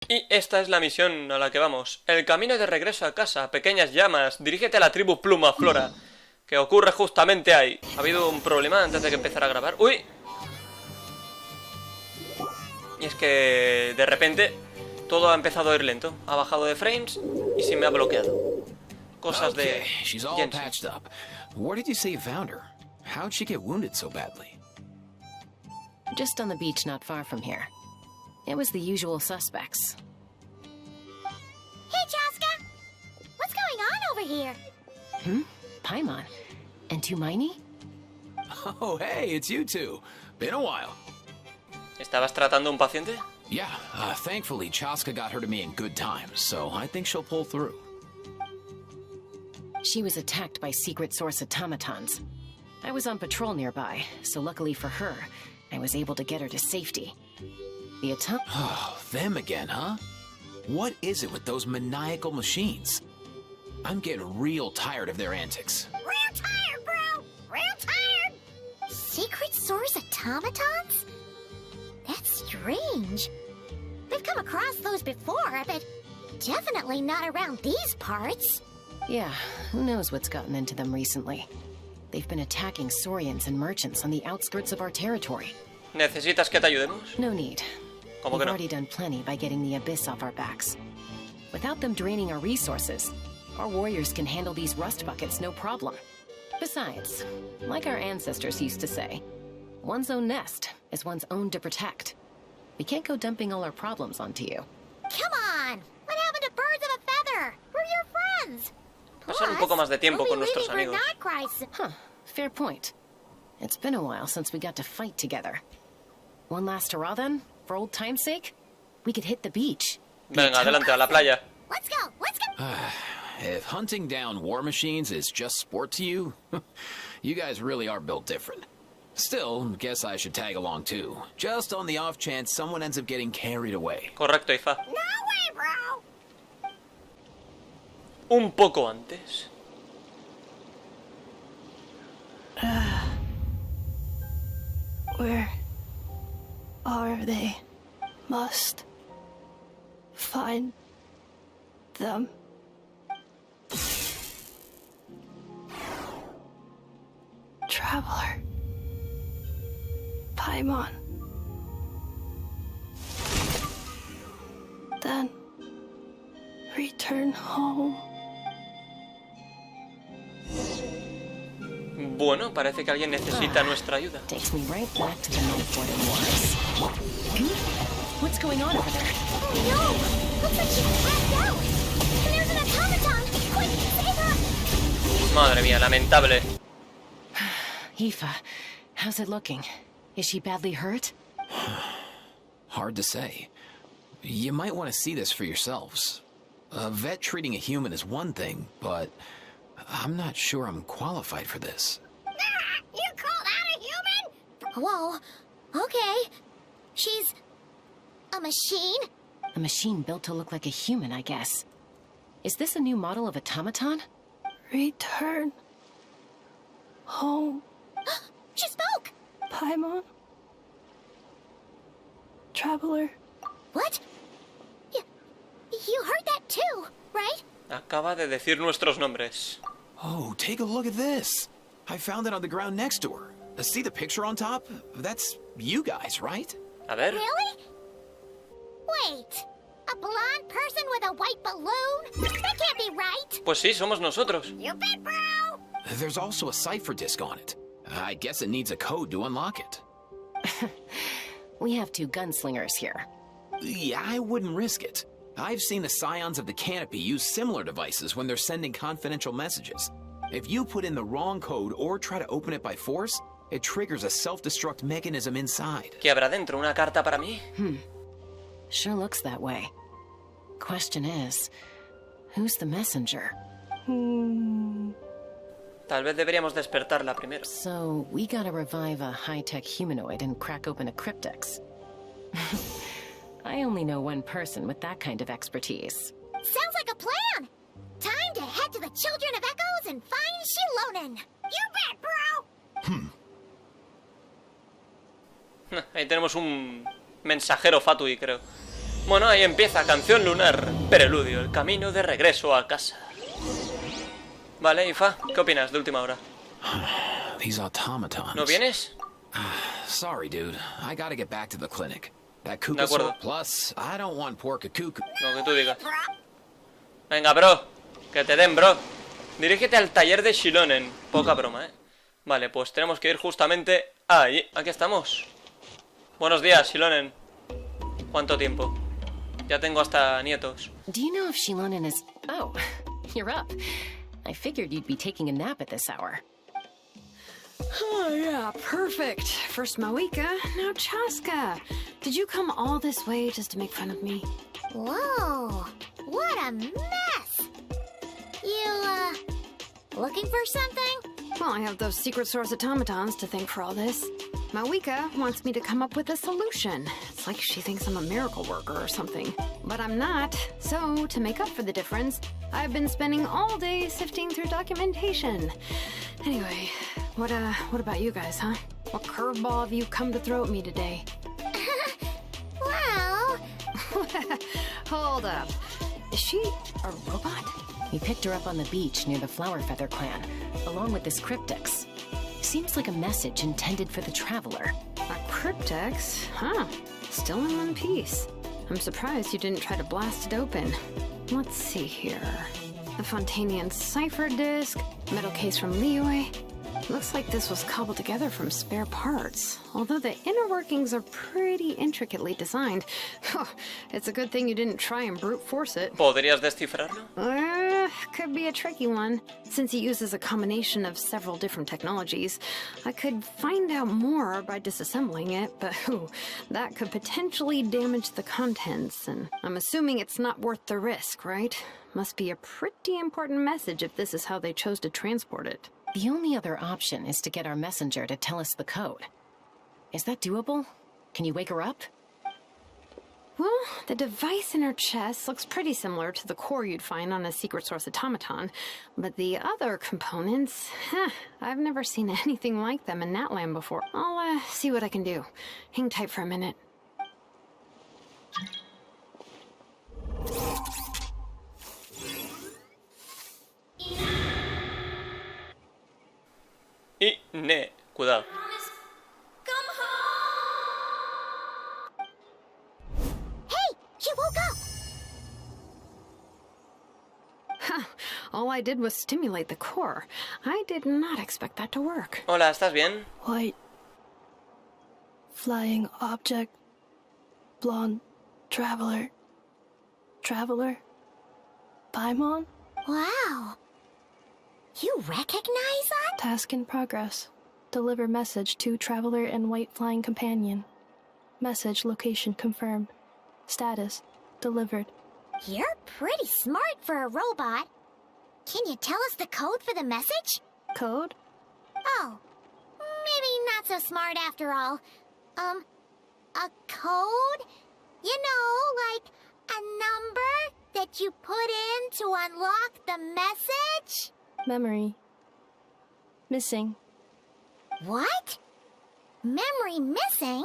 Y esta es la misión a la que vamos. El camino de regreso a casa. Pequeñas llamas. Dirígete a la tribu Pluma Flora. Que ocurre justamente ahí. Ha habido un problema antes de que empezara a grabar. ¡Uy! Y es que de repente todo ha empezado a ir lento. Ha bajado de frames y se me ha bloqueado. Cosas de she's all Genshin. patched up. Where did you say you found her? How'd she get wounded so badly? Just on the beach not far from here. It was the usual suspects. Hey, Chaska! What's going on over here? Paimon. And Tumaini? Oh, hey, it's you two. Been a while. ¿Estabas tratando a un paciente? Yeah, thankfully Chaska got her to me in good time, so I think she'll pull through. She was attacked by secret source automatons. I was on patrol nearby, so luckily for her, I was able to get her to safety. The Oh, them again, huh? What is it with those maniacal machines? I'm getting real tired of their antics. Real tired, bro! Real tired! Secret source automatons? That's strange. We've come across those before, but definitely not around these parts. Yeah, who knows what's gotten into them recently. They've been attacking Saurians and merchants on the outskirts of our territory. ¿Necesitas que te ayudemos? No need. ¿Cómo We've que no? already done plenty by getting the Abyss off our backs. Without them draining our resources, our warriors can handle these rust buckets no problem. Besides, like our ancestors used to say, one's own nest is one's own to protect. We can't go dumping all our problems onto you. Come on! What happened to birds of a feather? We're your friends! Pasar un poco más de tiempo we'll con be nuestros leaving for amigos. Night Crisis. Huh, fair point. It's been a while since we got to fight together. One last hurrah then, for old time's sake? We could hit the beach. Venga, adelante, a la playa. Let's go! Let's go! If hunting down war machines is just sport to you, you guys really are built different. Still, guess I should tag along too, just on the off chance someone ends up getting carried away. Correcto, Ifa. No way, bro! Un poco antes. Where are they? Must find them. Traveler. Paimon. Then return home. Bueno, parece que alguien necesita nuestra ayuda. Takes me right back to the night where it was. What's going on over there? No! Looks like she's passed out! And there's an automaton! Quick, save her! Madre mía, lamentable. Aoife, how's it looking? Is she badly hurt? Hard to say. You might want to see this for yourselves. A vet treating a human is one thing, but I'm not sure I'm qualified for this. You call that a human? Whoa. Okay. She's a machine? A machine built to look like a human, I guess. Is this a new model of automaton? Return home. She spoke! Paimon. Traveler. What? You heard that too, right? Acaba de decir nuestros nombres. Oh, take a look at this. I found it on the ground next to her. See the picture on top? That's you guys, right? A ver. Really? Wait. A blonde person with a white balloon? That can't be right. Pues sí, somos nosotros. You bet, bro. There's also a cipher disk on it. I guess it needs a code to unlock it. We have two gunslingers here. Yeah, I wouldn't risk it. I've seen the scions of the canopy use similar devices when they're sending confidential messages. If you put in the wrong code or try to open it by force, it triggers a self-destruct mechanism inside. ¿Qué habrá dentro? ¿Una carta para mí? Sure looks that way. Question is, who's the messenger? Tal vez deberíamos despertarla primero. So, we gotta revive a high-tech humanoid and crack open a cryptex. I only know one person with that kind of expertise. Sounds like a plan. Time to head to the Children of Echoes and find Shilonen. You bet, bro. Ahí tenemos un mensajero Fatui, creo. Bueno, ahí empieza, canción lunar, preludio, el camino de regreso a casa. Vale, Ineffa, ¿qué opinas de última hora? These automatons. ¿No vienes? Sorry, dude. I gotta get back to the clinic. That De acuerdo. plus, I don't want pork a cuckoo. Lo que tú digas. Venga, bro, que te den, bro. Dirígete al taller de Shilonen. Poca broma, ¿eh? Vale, pues tenemos que ir justamente ahí. Aquí estamos. Buenos días, Shilonen. ¿Cuánto tiempo? Ya tengo hasta nietos. Do you know if Shilonen is... Oh, you're up. I figured you'd be taking a nap at this hour. Oh, yeah, perfect. First Mawika, now Chaska. Did you come all this way just to make fun of me? Whoa, what a mess! You, looking for something? Well, I have those secret source automatons to thank for all this. Mawika wants me to come up with a solution. It's like she thinks I'm a miracle worker or something. But I'm not. So, to make up for the difference, I've been spending all day sifting through documentation. Anyway, what about you guys, huh? What curveball have you come to throw at me today? Well... Hold up. Is she a robot? We picked her up on the beach near the Flower Feather clan, along with this cryptex. Seems like a message intended for the traveler. A cryptex? Huh. Still in one piece. I'm surprised you didn't try to blast it open. Let's see here. The Fontanian cipher disk, metal case from Liyue. Looks like this was cobbled together from spare parts. Although the inner workings are pretty intricately designed. It's a good thing you didn't try and brute force it. ¿Podrías descifrarlo? Could be a tricky one. Since it uses a combination of several different technologies, I could find out more by disassembling it, but that could potentially damage the contents, and I'm assuming it's not worth the risk, right? Must be a pretty important message if this is how they chose to transport it. The only other option is to get our messenger to tell us the code. Is that doable? Can you wake her up? Well, the device in her chest looks pretty similar to the core you'd find on a secret source automaton, but the other components, I've never seen anything like them in Natland before. I'll see what I can do. Hang tight for a minute. Cuidado. Hey, she woke up! All I did was stimulate the core. I did not expect that to work. Hola, ¿estás bien? White. Flying object. Blonde. Traveler. Traveler. Paimon? Wow. You recognize that? Task in progress. Deliver message to Traveler and White Flying Companion. Message location confirmed. Status delivered. You're pretty smart for a robot. Can you tell us the code for the message? Code? Oh, maybe not so smart after all. A code? You know, like a number that you put in to unlock the message? Memory. Missing. What? Memory missing?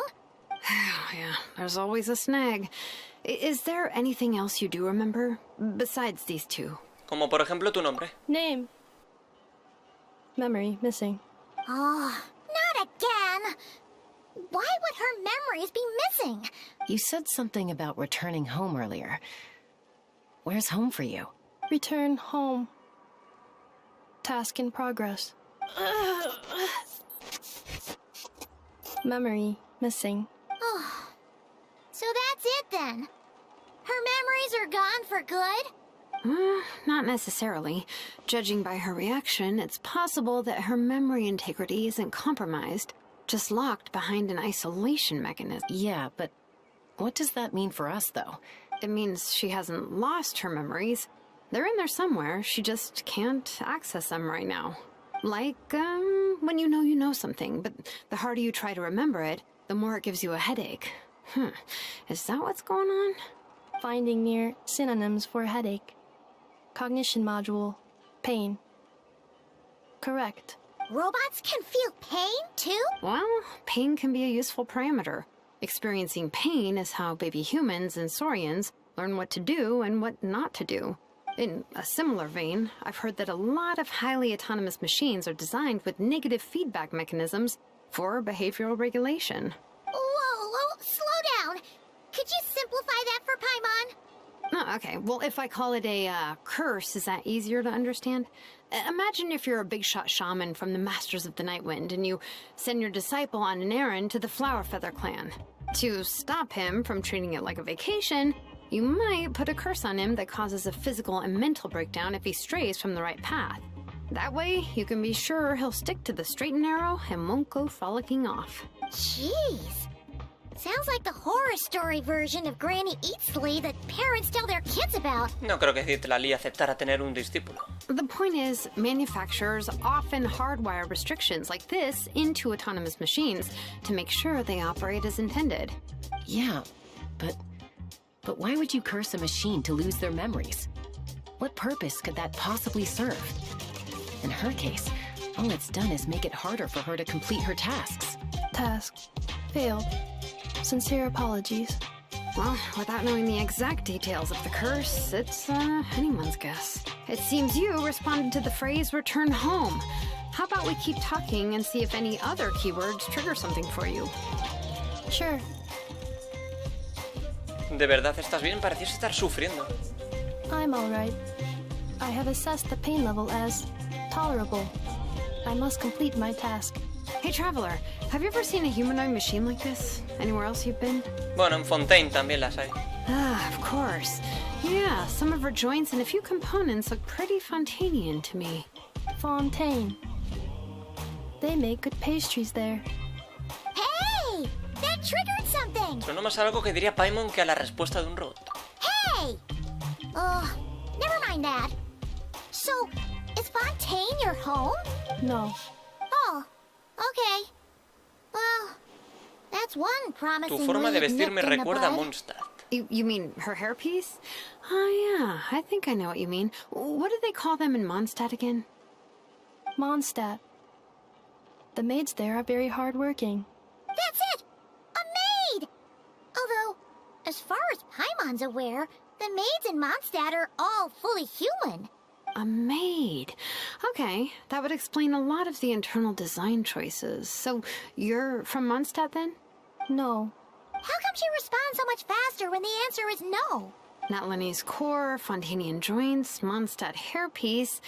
Yeah, there's always a snag. Is there anything else you do remember? Besides these two? Como por ejemplo tu nombre. Name. Memory missing. Oh, not again. Why would her memories be missing? You said something about returning home earlier. Where's home for you? Return home. Task in progress. Memory missing. Oh, so that's it then. Her memories are gone for good? Not necessarily. Judging by her reaction, it's possible that her memory integrity isn't compromised, just locked behind an isolation mechanism. Yeah, but what does that mean for us, though? It means she hasn't lost her memories. They're in there somewhere, she just can't access them right now. Like, when you know something, but the harder you try to remember it, the more it gives you a headache. Is that what's going on? Finding near synonyms for headache. Cognition module. Pain. Correct. Robots can feel pain, too? Well, pain can be a useful parameter. Experiencing pain is how baby humans and saurians learn what to do and what not to do. In a similar vein, I've heard that a lot of highly autonomous machines are designed with negative feedback mechanisms for behavioral regulation. Whoa, slow down. Could you simplify that for Paimon? Oh, okay. Well, if I call it a curse, is that easier to understand? Imagine if you're a big-shot shaman from the Masters of the Nightwind and you send your disciple on an errand to the Flowerfeather clan. To stop him from treating it like a vacation, you might put a curse on him that causes a physical and mental breakdown if he strays from the right path. That way, you can be sure he'll stick to the straight and narrow and won't go frolicking off. Jeez. Sounds like the horror story version of Granny Eatsley that parents tell their kids about. No creo que Citlali aceptara tener un discípulo. The point is, manufacturers often hardwire restrictions like this into autonomous machines to make sure they operate as intended. Yeah, but why would you curse a machine to lose their memories? What purpose could that possibly serve? In her case, all it's done is make it harder for her to complete her tasks. Task failed. Sincere apologies. Well, without knowing the exact details of the curse, it's anyone's guess. It seems you responded to the phrase return home. How about we keep talking and see if any other keywords trigger something for you? Sure. ¿De verdad estás bien? Parecías estar sufriendo. I'm alright. I have assessed the pain level as tolerable. I must complete my task. Hey, Traveler, have you ever seen a humanoid machine like this? Anywhere else you've been? Bueno, en Fontaine también las hay. Ah, of course. Yeah, some of her joints and a few components look pretty Fontanian to me. Fontaine. They make good pastries there. Hey! That triggered something! Suena más a algo que diría Paimon que a la respuesta de un robot. Hey! Never mind that. So, is Fontaine your home? No. Oh, okay. Well, that's one promising Tu forma de lead vestir me nipped in the recuerda a bud. Mondstadt. You mean her hairpiece? Oh, yeah, I think I know what you mean. What do they call them in Mondstadt again? Mondstadt. The maids there are very hardworking. That's it! A maid! Although, as far as Paimon's aware, the maids in Mondstadt are all fully human. A maid. Okay, that would explain a lot of the internal design choices. So, you're from Mondstadt then? No. How come she responds so much faster when the answer is no? Natlanese core, Fontanian joints, Mondstadt hairpiece.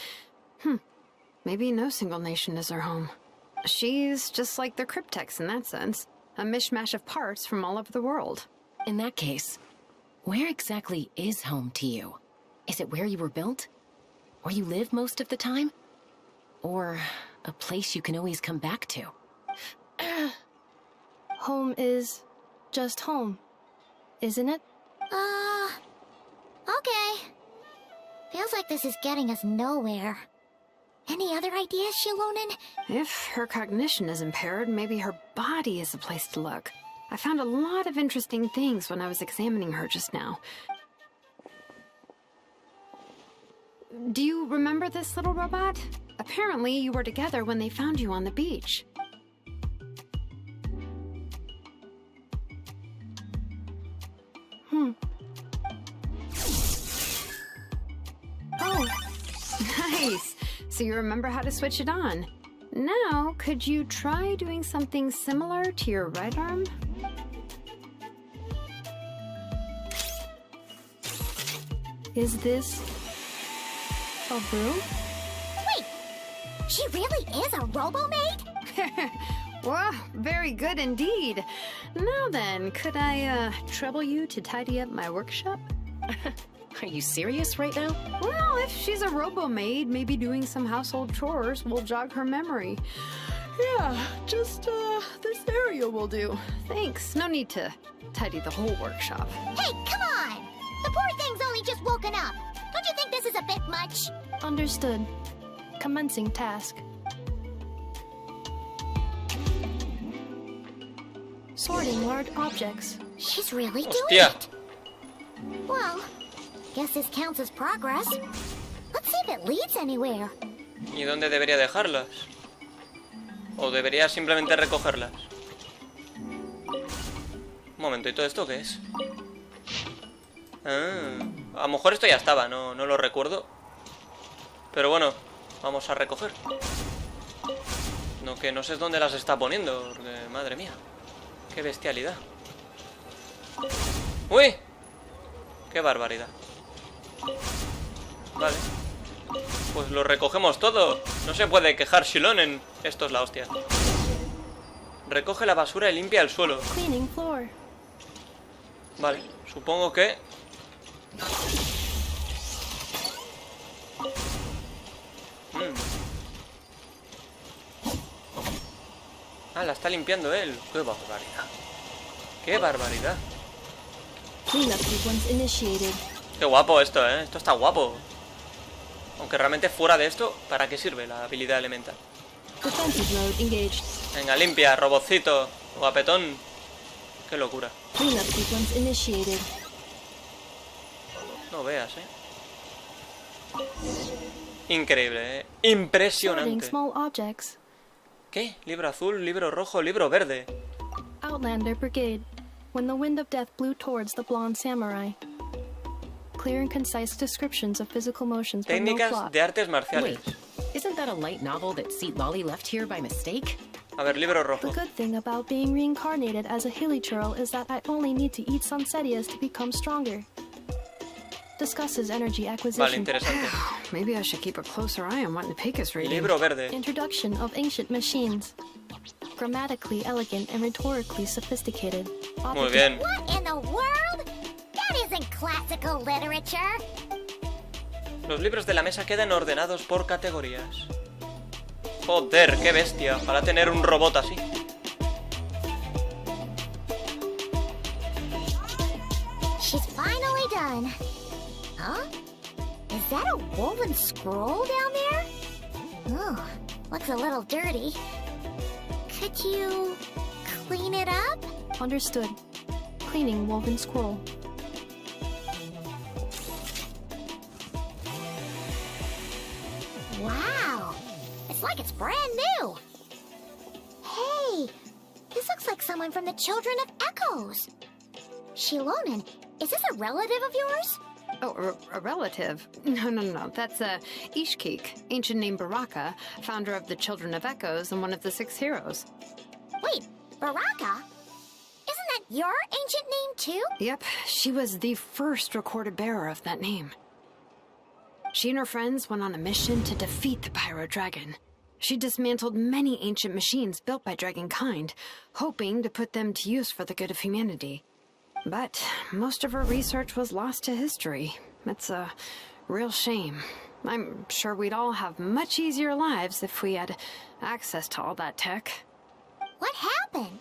Maybe no single nation is her home. She's just like the Cryptex in that sense. A mishmash of parts from all over the world. In that case, where exactly is home to you? Is it where you were built? Where you live most of the time? Or a place you can always come back to? Home is just home, isn't it? Okay. Feels like this is getting us nowhere. Any other ideas, Shilonen? If her cognition is impaired, maybe her body is a place to look. I found a lot of interesting things when I was examining her just now. Do you remember this little robot? Apparently, you were together when they found you on the beach. Oh, Nice! So you remember how to switch it on. Now, could you try doing something similar to your right arm? is this a broom? Wait! She really is a robo-maid? Well, very good indeed. Now then, could I trouble you to tidy up my workshop? Are you serious right now? Well, if she's a robo-maid, maybe doing some household chores will jog her memory. Yeah, just this area will do. Thanks. No need to tidy the whole workshop. Hey, come on! The poor thing's only just woken up. Don't you think this is a bit much? Understood. Commencing task. Sorting large objects. She's really doing Hostia. it. Well, guess this counts as progress. Let's see if it leads anywhere. ¿Y dónde debería dejarlas? ¿O debería simplemente recogerlas? momento, ¿y todo esto qué es? Ah, a lo mejor esto ya estaba, no lo recuerdo. Pero bueno, vamos a recoger. No, que no sé dónde las está poniendo, porque, madre mía, qué bestialidad. ¡Uy! ¡Qué barbaridad! Vale. Pues lo recogemos todo. No se puede quejar Shilonen. Esto es la hostia. Recoge la basura y limpia el suelo. Cleaning floor. Vale, supongo que... Ah, la está limpiando él. ¡Qué barbaridad! ¡Qué barbaridad! Cleanup sequence initiated. Qué guapo esto, ¿eh? Esto está guapo. Aunque realmente fuera de esto, ¿para qué sirve la habilidad elemental? Defensive mode engaged. Venga, limpia, robotcito, guapetón. Qué locura. Cleanup sequence initiated. No veas, Increíble, Sorting Impresionante. small objects. ¿Qué? Libro azul, libro rojo, libro verde. Outlander Brigade. When the wind of death blew towards the blonde samurai. Clear and concise descriptions of physical motions, but no Técnicas plot. de artes marciales. Wait, isn't that a light novel that Seat Lolly left here by mistake? A ver, libro The rojo. good thing about being reincarnated as a hilly churl is that I only need to eat some setias to become stronger. Discusses energy Vale, acquisition. interesante. Maybe I should keep a closer eye on what Napika's reading. Libro verde. Introduction of ancient machines. Grammatically elegant and rhetorically sophisticated. Muy bien. What in the world? That isn't classical literature. Los libros de la mesa quedan ordenados por categorías. Joder, qué bestia. Para tener un robot así. She's finally done. Huh? Is that a woven scroll down there? Oh, looks a little dirty. Could you clean it up? Understood. Cleaning woven scroll. Wow, it's like it's brand new. Hey, this looks like someone from the Children of Echoes. Shilonen, is this a relative of yours? Oh, a relative? No. That's Ishkik, ancient name Baraka, founder of the Children of Echoes and one of the 6 heroes. Wait, Baraka? Isn't that your ancient name too? Yep, she was the first recorded bearer of that name. She and her friends went on a mission to defeat the Pyro Dragon. She dismantled many ancient machines built by Dragonkind, hoping to put them to use for the good of humanity. But most of her research was lost to history. It's a real shame. I'm sure we'd all have much easier lives if we had access to all that tech. What happened?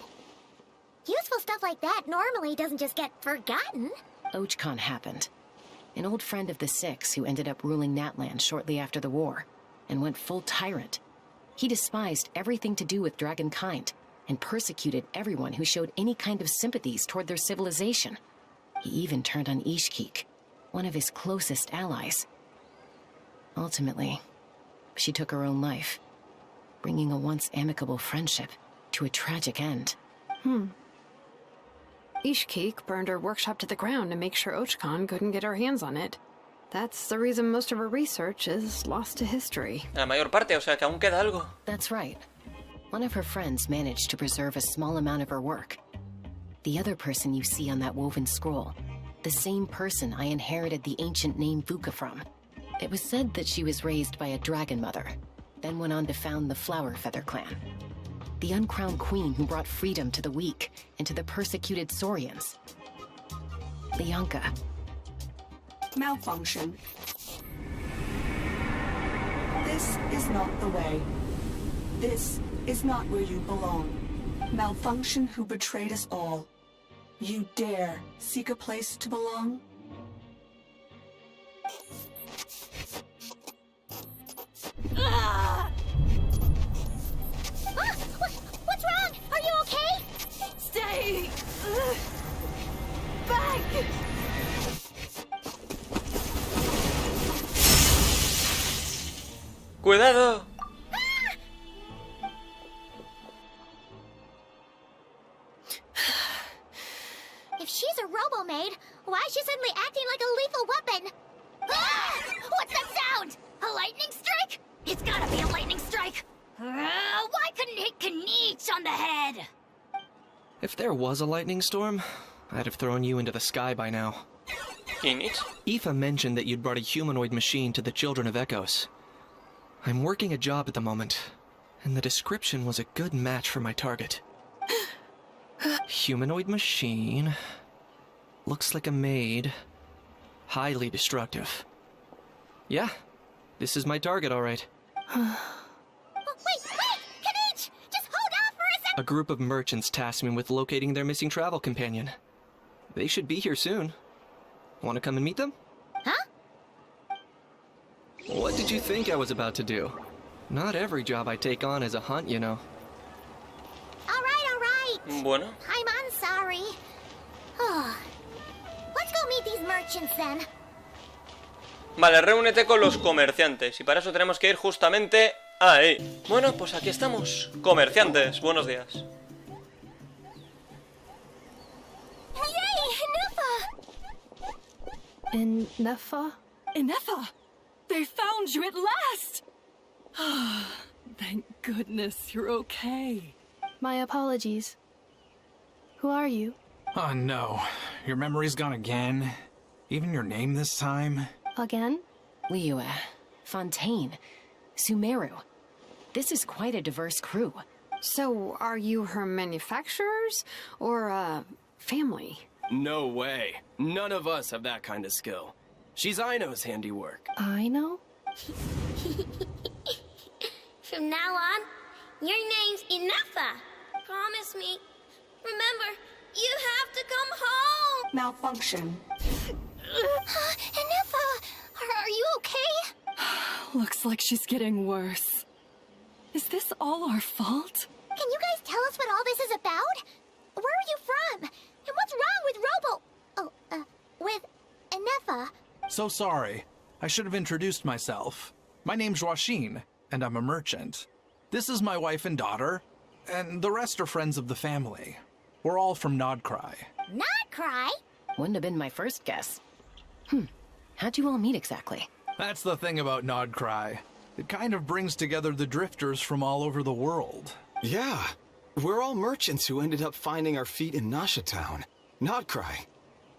Useful stuff like that normally doesn't just get forgotten. Ochkon happened. An old friend of the 6 who ended up ruling Natlan shortly after the war, and went full tyrant. He despised everything to do with Dragonkind, and persecuted everyone who showed any kind of sympathies toward their civilization. He even turned on Ishkik, one of his closest allies. Ultimately, she took her own life, bringing a once amicable friendship to a tragic end. Ishkik burned her workshop to the ground to make sure Ochkon couldn't get her hands on it. That's the reason most of her research is lost to history. La mayor parte, o sea que aún queda algo. That's right. One of her friends managed to preserve a small amount of her work. The other person you see on that woven scroll, the same person I inherited the ancient name Vuka from. It was said that she was raised by a dragon mother, then went on to found the Flower Feather clan. The uncrowned queen who brought freedom to the weak and to the persecuted Saurians. Lianka. Malfunction. This is not the way. This is not where you belong. Malfunction who betrayed us all. You dare seek a place to belong? What's wrong? Are you okay? Stay back! ¡Cuidado! It's gotta be a lightning strike! Why couldn't it hit Kniech on the head? If there was a lightning storm, I'd have thrown you into the sky by now. Kniech? Ineffa mentioned that you'd brought a humanoid machine to the Children of Echoes. I'm working a job at the moment, and the description was a good match for my target. Humanoid machine. Looks like a maid. Highly destructive. Yeah, this is my target, all right. Wait! Kniech! Just hold on for a second! A group of merchants tasked me with locating their missing travel companion. They should be here soon. Want to come and meet them? Huh? What did you think I was about to do? Not every job I take on is a hunt, you know. Alright. Bueno. I'm sorry. Let's go meet these merchants then. Vale, reúnete con los comerciantes. Y para eso tenemos que ir justamente ahí. Bueno, pues aquí estamos. Comerciantes, buenos días. Yay, Ineffa! Ineffa? Ineffa! They found you at last! Thank goodness you're okay. My apologies. Who are you? Oh no, your memory's gone again? Even your name this time? Again? Liu, Fontaine, Sumeru. This is quite a diverse crew. So, are you her manufacturers? Or, family? No way. None of us have that kind of skill. She's Aino's handiwork. I know? From now on, your name's Ineffa. Promise me. Remember, you have to come home. Malfunction. Ineffa, are you okay? Looks like she's getting worse. Is this all our fault? Can you guys tell us what all this is about? Where are you from? And what's wrong with with Ineffa? So sorry. I should have introduced myself. My name's Joachine, and I'm a merchant. This is my wife and daughter, and the rest are friends of the family. We're all from Nodcry. Not cry? Wouldn't have been my first guess. How'd you all meet exactly? That's the thing about Nodcry. It kind of brings together the drifters from all over the world. Yeah, we're all merchants who ended up finding our feet in Nasha Town. Nodcry.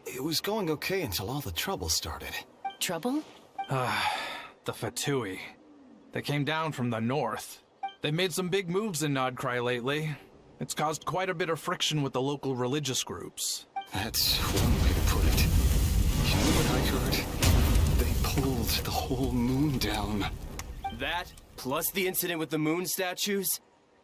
It was going okay until all the trouble started. Trouble? The Fatui. They came down from the north. They've made some big moves in Nodcry lately. It's caused quite a bit of friction with the local religious groups. That's one way to put it. You know what I heard? They pulled the whole moon down. That, plus the incident with the moon statues?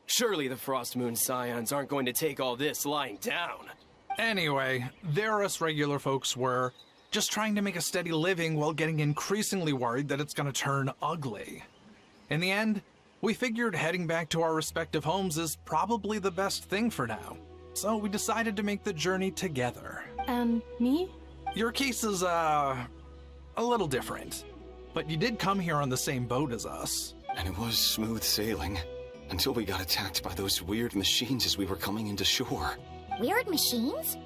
Surely the Frost Moon Scions aren't going to take all this lying down. Anyway, there us regular folks were, just trying to make a steady living while getting increasingly worried that it's gonna turn ugly. In the end, we figured heading back to our respective homes is probably the best thing for now. So we decided to make the journey together. And me? Your case is, a little different. But you did come here on the same boat as us. And it was smooth sailing, until we got attacked by those weird machines as we were coming into shore. Weird machines?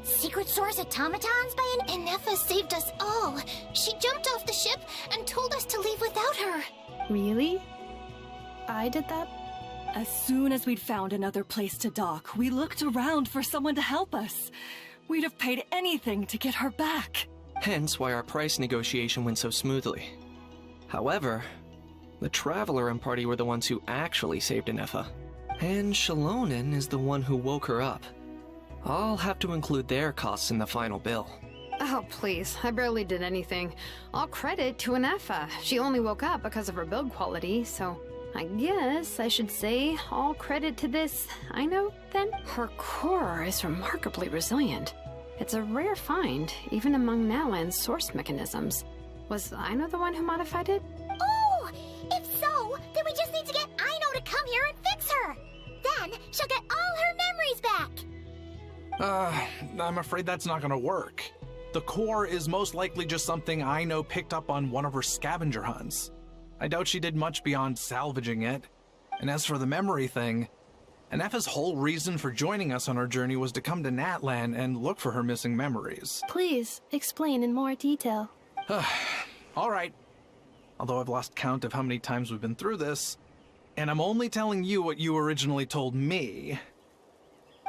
Secret source automatons by an Ineffa saved us all. She jumped off the ship and told us to leave without her. Really? I did that? As soon as we'd found another place to dock, we looked around for someone to help us. We'd have paid anything to get her back. Hence why our price negotiation went so smoothly. However, the Traveler and party were the ones who actually saved Ineffa. And Shalonen is the one who woke her up. I'll have to include their costs in the final bill. Oh, please. I barely did anything. All credit to Ineffa. She only woke up because of her build quality, so I guess I should say all credit to this Aino, then? Her core is remarkably resilient. It's a rare find, even among Nalan's source mechanisms. Was Aino the one who modified it? Oh! If so, then we just need to get Aino to come here and fix her! Then she'll get all her memories back! I'm afraid that's not gonna work. The core is most likely just something Aino picked up on one of her scavenger hunts. I doubt she did much beyond salvaging it. And as for the memory thing, Ineffa's whole reason for joining us on our journey was to come to Natlan and look for her missing memories. Please, explain in more detail. All right. although I've lost count of how many times we've been through this, and I'm only telling you what you originally told me.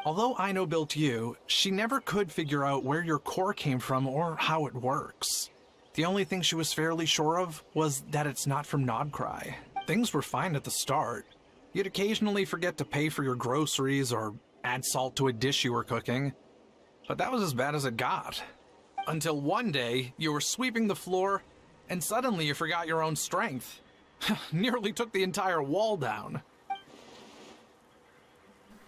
Although Aino built you, she never could figure out where your core came from or how it works. The only thing she was fairly sure of was that it's not from Nodcry. Things were fine at the start. You'd occasionally forget to pay for your groceries or add salt to a dish you were cooking, but that was as bad as it got. Until one day, you were sweeping the floor, and suddenly you forgot your own strength. Nearly took the entire wall down.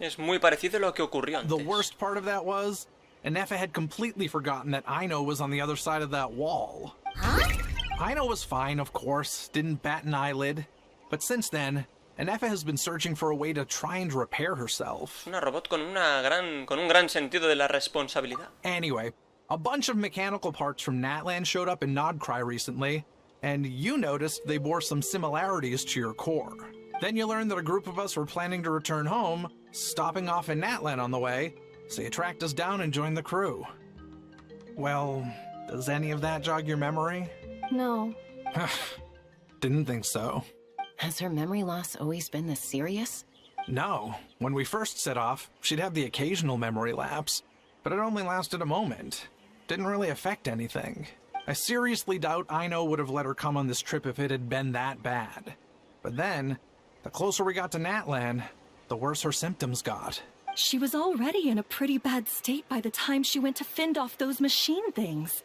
Es muy parecido a lo que ocurrió antes. The worst part of that was, Ineffa had completely forgotten that Aino was on the other side of that wall. Huh? Aino was fine, of course, didn't bat an eyelid. But since then, Ineffa has been searching for a way to try and repair herself. Una robot con un gran sentido de la responsabilidad. Anyway, a bunch of mechanical parts from Natlan showed up in Nodcry recently, and you noticed they bore some similarities to your core. Then you learned that a group of us were planning to return home, stopping off in Natlan on the way, so you tracked us down and joined the crew. Well, does any of that jog your memory? No. Didn't think so. Has her memory loss always been this serious? No. When we first set off, she'd have the occasional memory lapse, but it only lasted a moment. Didn't really affect anything. I seriously doubt Aino would have let her come on this trip if it had been that bad. But then, the closer we got to Natlan, the worse her symptoms got. She was already in a pretty bad state by the time she went to fend off those machine things.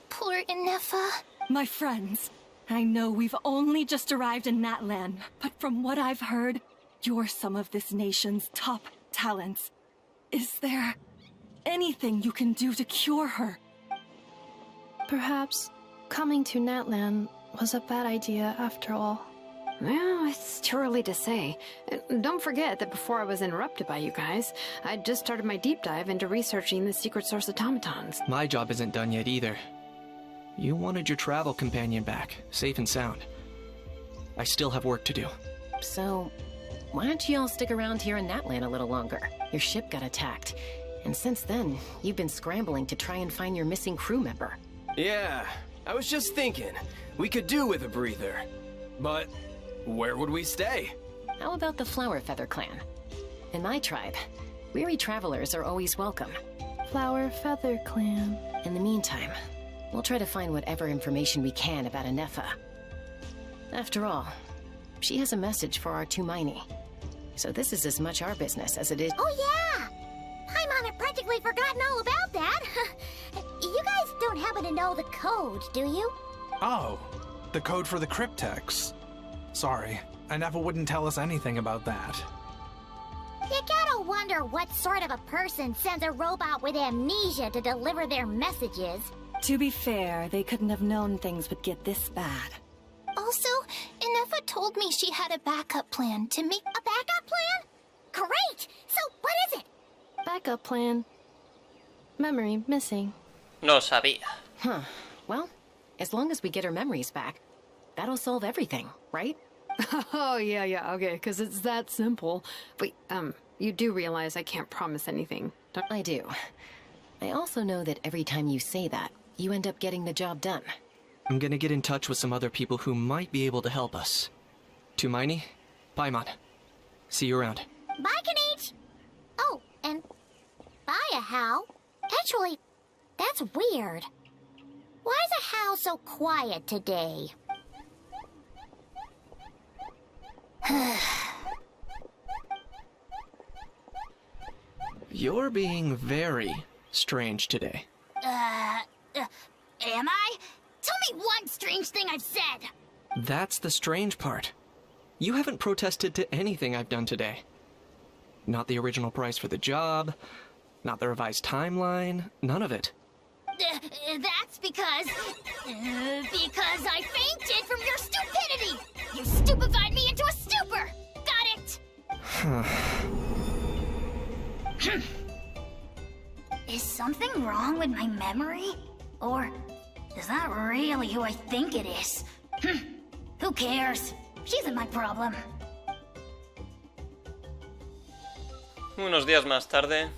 Poor Ineffa. My friends, I know we've only just arrived in Natlan, but from what I've heard, you're some of this nation's top talents. Is there anything you can do to cure her? Perhaps coming to Natlan was a bad idea after all. Well, it's too early to say. Don't forget that before I was interrupted by you guys, I just started my deep dive into researching the secret source automatons. My job isn't done yet either. You wanted your travel companion back, safe and sound. I still have work to do. So, why don't you all stick around here in Natlan a little longer? Your ship got attacked, and since then, you've been scrambling to try and find your missing crew member. Yeah, I was just thinking, we could do with a breather. But where would we stay? How about the Flower Feather Clan? In my tribe, weary travelers are always welcome. Flower Feather Clan. In the meantime, we'll try to find whatever information we can about Ineffa. After all, she has a message for our Tumaini. So this is as much our business as it is— Oh yeah! Paimon had practically forgotten all about that. You guys don't happen to know the code, do you? Oh, the code for the cryptex. Sorry, Ineffa wouldn't tell us anything about that. You gotta wonder what sort of a person sends a robot with amnesia to deliver their messages. To be fair, they couldn't have known things would get this bad. Also, Ineffa told me she had a backup plan to make— A backup plan? Great! So, what is it? Backup plan. Memory missing. No sabía. Huh. Well, as long as we get her memories back, that'll solve everything, right? Oh, yeah, okay, because it's that simple. Wait, you do realize I can't promise anything, don't I do. I also know that every time you say that, you end up getting the job done. I'm gonna get in touch with some other people who might be able to help us. Tumaini, Paimon. See you around. Bye, Kanich! Oh, and bye, Hal. Actually, that's weird. Why is Hal so quiet today? You're being very strange today. Am I? Tell me one strange thing I've said! That's the strange part. You haven't protested to anything I've done today. Not the original price for the job, not the revised timeline, none of it. That's because I fainted from your stupidity! You stupefied me into a stupor! Got it? Is something wrong with my memory? Or is that really who I think it is? Who cares? She isn't my problem. Unos días más tarde.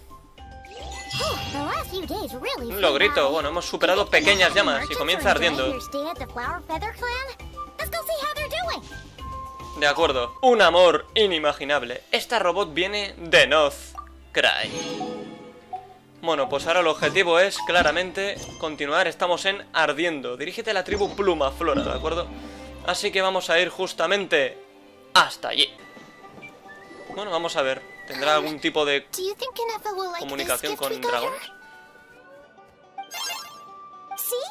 The last few days really Un logrito. Bueno, hemos superado Pequeñas Llamas y comienza Ardiendo. Stay at the Flower Feather Clan? Let's go see how they're doing. De acuerdo. Un amor inimaginable. Esta robot viene de Noz. Cry. Bueno, pues ahora el objetivo es claramente continuar. Estamos en Ardiendo. Dirígete a la tribu Pluma Flora, ¿de acuerdo? Así que vamos a ir justamente hasta allí. Bueno, vamos a ver. ¿Tendrá algún tipo de comunicación con dragones? See?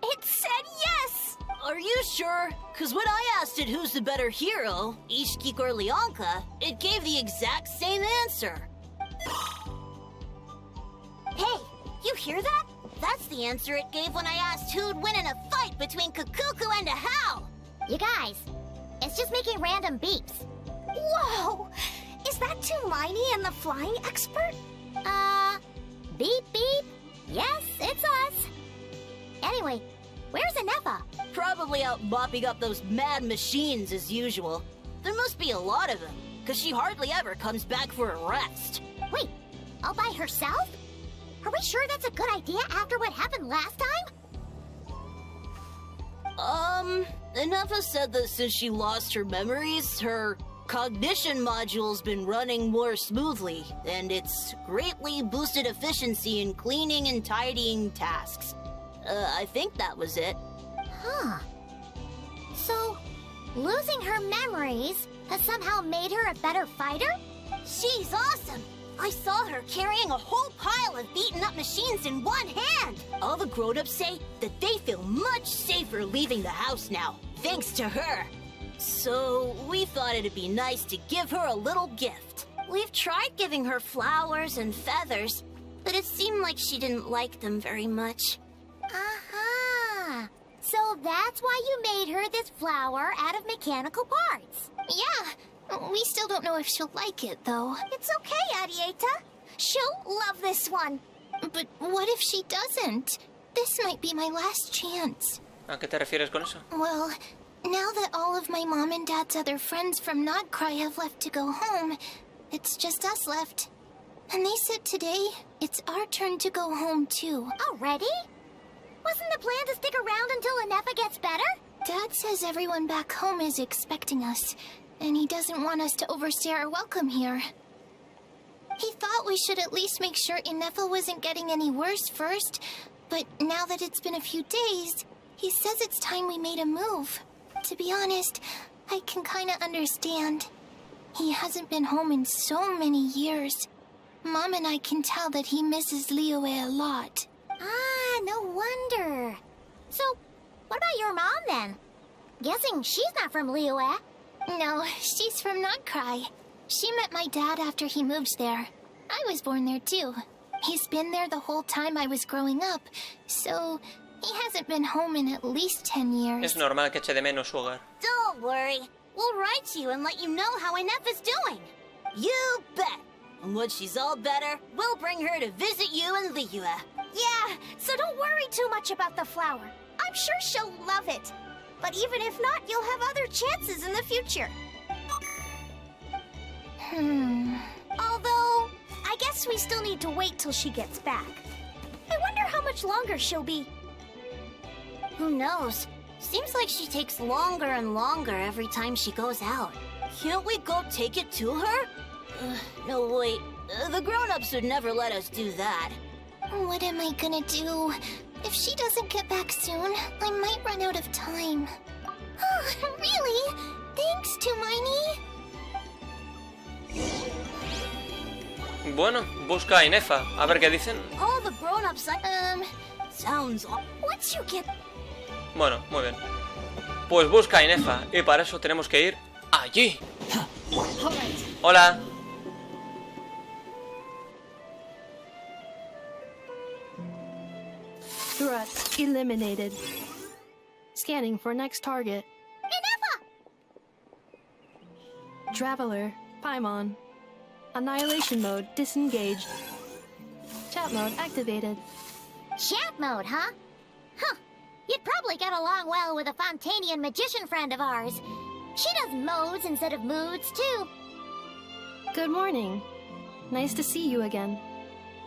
It said yes! Are you sure? Because when I asked it who's the better hero, Ishkik or Leonka, it gave the exact same answer. Hey, you hear that? That's the answer it gave when I asked who'd win in a fight between Kukuku and a How. You guys, it's just making random beeps. Whoa! Is that Tumaini and the flying expert? Beep beep? Yes, it's us. Anyway, where's Ineffa? Probably out mopping up those mad machines as usual. There must be a lot of them, because she hardly ever comes back for a rest. Wait, all by herself? Are we sure that's a good idea after what happened last time? Ineffa said that since she lost her memories, her cognition module's been running more smoothly, and it's greatly boosted efficiency in cleaning and tidying tasks. I think that was it. Huh. So, losing her memories has somehow made her a better fighter? She's awesome! I saw her carrying a whole pile of beaten-up machines in one hand! All the grown-ups say that they feel much safer leaving the house now, thanks to her. So, we thought it'd be nice to give her a little gift. We've tried giving her flowers and feathers, but it seemed like she didn't like them very much. Aha! So that's why you made her this flower out of mechanical parts. Yeah, we still don't know if she'll like it, though. It's okay, Arieta. She'll love this one. But what if she doesn't? This might be my last chance. ¿A qué te refieres con eso? Well, now that all of my mom and dad's other friends from Nodcry have left to go home, it's just us left. And they said today, it's our turn to go home, too. Already? Wasn't the plan to stick around until Ineffa gets better? Dad says everyone back home is expecting us, and he doesn't want us to overstay our welcome here. He thought we should at least make sure Ineffa wasn't getting any worse first, but now that it's been a few days, he says it's time we made a move. To be honest, I can kinda understand. He hasn't been home in so many years. Mom and I can tell that he misses Liyue a lot. Ah, no wonder. So, what about your mom then? Guessing she's not from Liyue. No, she's from Nodcry. She met my dad after he moved there. I was born there too. He's been there the whole time I was growing up, so he hasn't been home in at least 10 years. Es normal que eche de menos su hogar. Don't worry. We'll write to you and let you know how Ineffa's doing. You bet. And when she's all better, we'll bring her to visit you in Liyue. Yeah, so don't worry too much about the flower. I'm sure she'll love it. But even if not, you'll have other chances in the future. Although, I guess we still need to wait till she gets back. I wonder how much longer she'll be. Who knows? Seems like she takes longer and longer every time she goes out. Can't we go take it to her? No, wait. The grown-ups would never let us do that. What am I gonna do? If she doesn't get back soon, I might run out of time. Oh, really? Thanks, Tumaini. Bueno, busca a Ineffa, a ver qué dicen. All the grown-ups, sounds... Once you get... Bueno, muy bien. Pues busca a Ineffa, y para eso tenemos que ir allí. Hola. Threat eliminated. Scanning for next target. Ineffa! Traveler, Paimon. Annihilation mode disengaged. Chat mode activated. Chat mode, huh? Huh. You'd probably get along well with a Fontanian magician friend of ours. She does modes instead of moods, too. Good morning. Nice to see you again.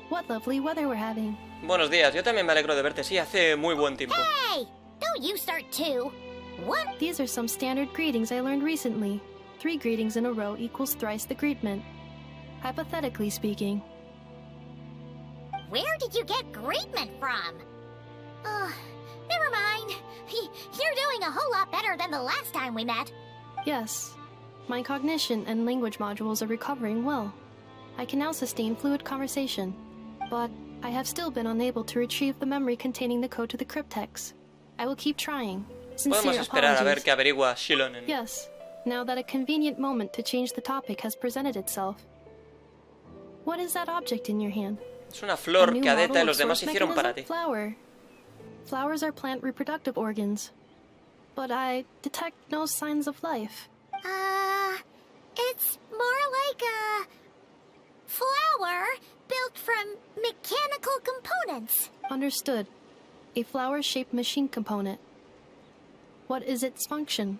What lovely weather we're having. Buenos días, yo también me alegro de verte, sí, hace muy buen tiempo. Hey! Don't you start too. What? These are some standard greetings I learned recently. 3 greetings in a row equals thrice the greetment. Hypothetically speaking. Where did you get greetment from? Never mind. You're doing a whole lot better than the last time we met. Yes. My cognition and language modules are recovering well. I can now sustain fluid conversation. But I have still been unable to retrieve the memory containing the code to the cryptex. I will keep trying. Podemos esperar a ver qué averigua Shilonen. Yes. Now that a convenient moment to change the topic has presented itself. What is that object in your hand? Es una flor que Adeta y los demás hicieron para ti. Flower. Flowers are plant reproductive organs. But I detect no signs of life. It's more like a flower built from mechanical components. Understood. A flower-shaped machine component. What is its function?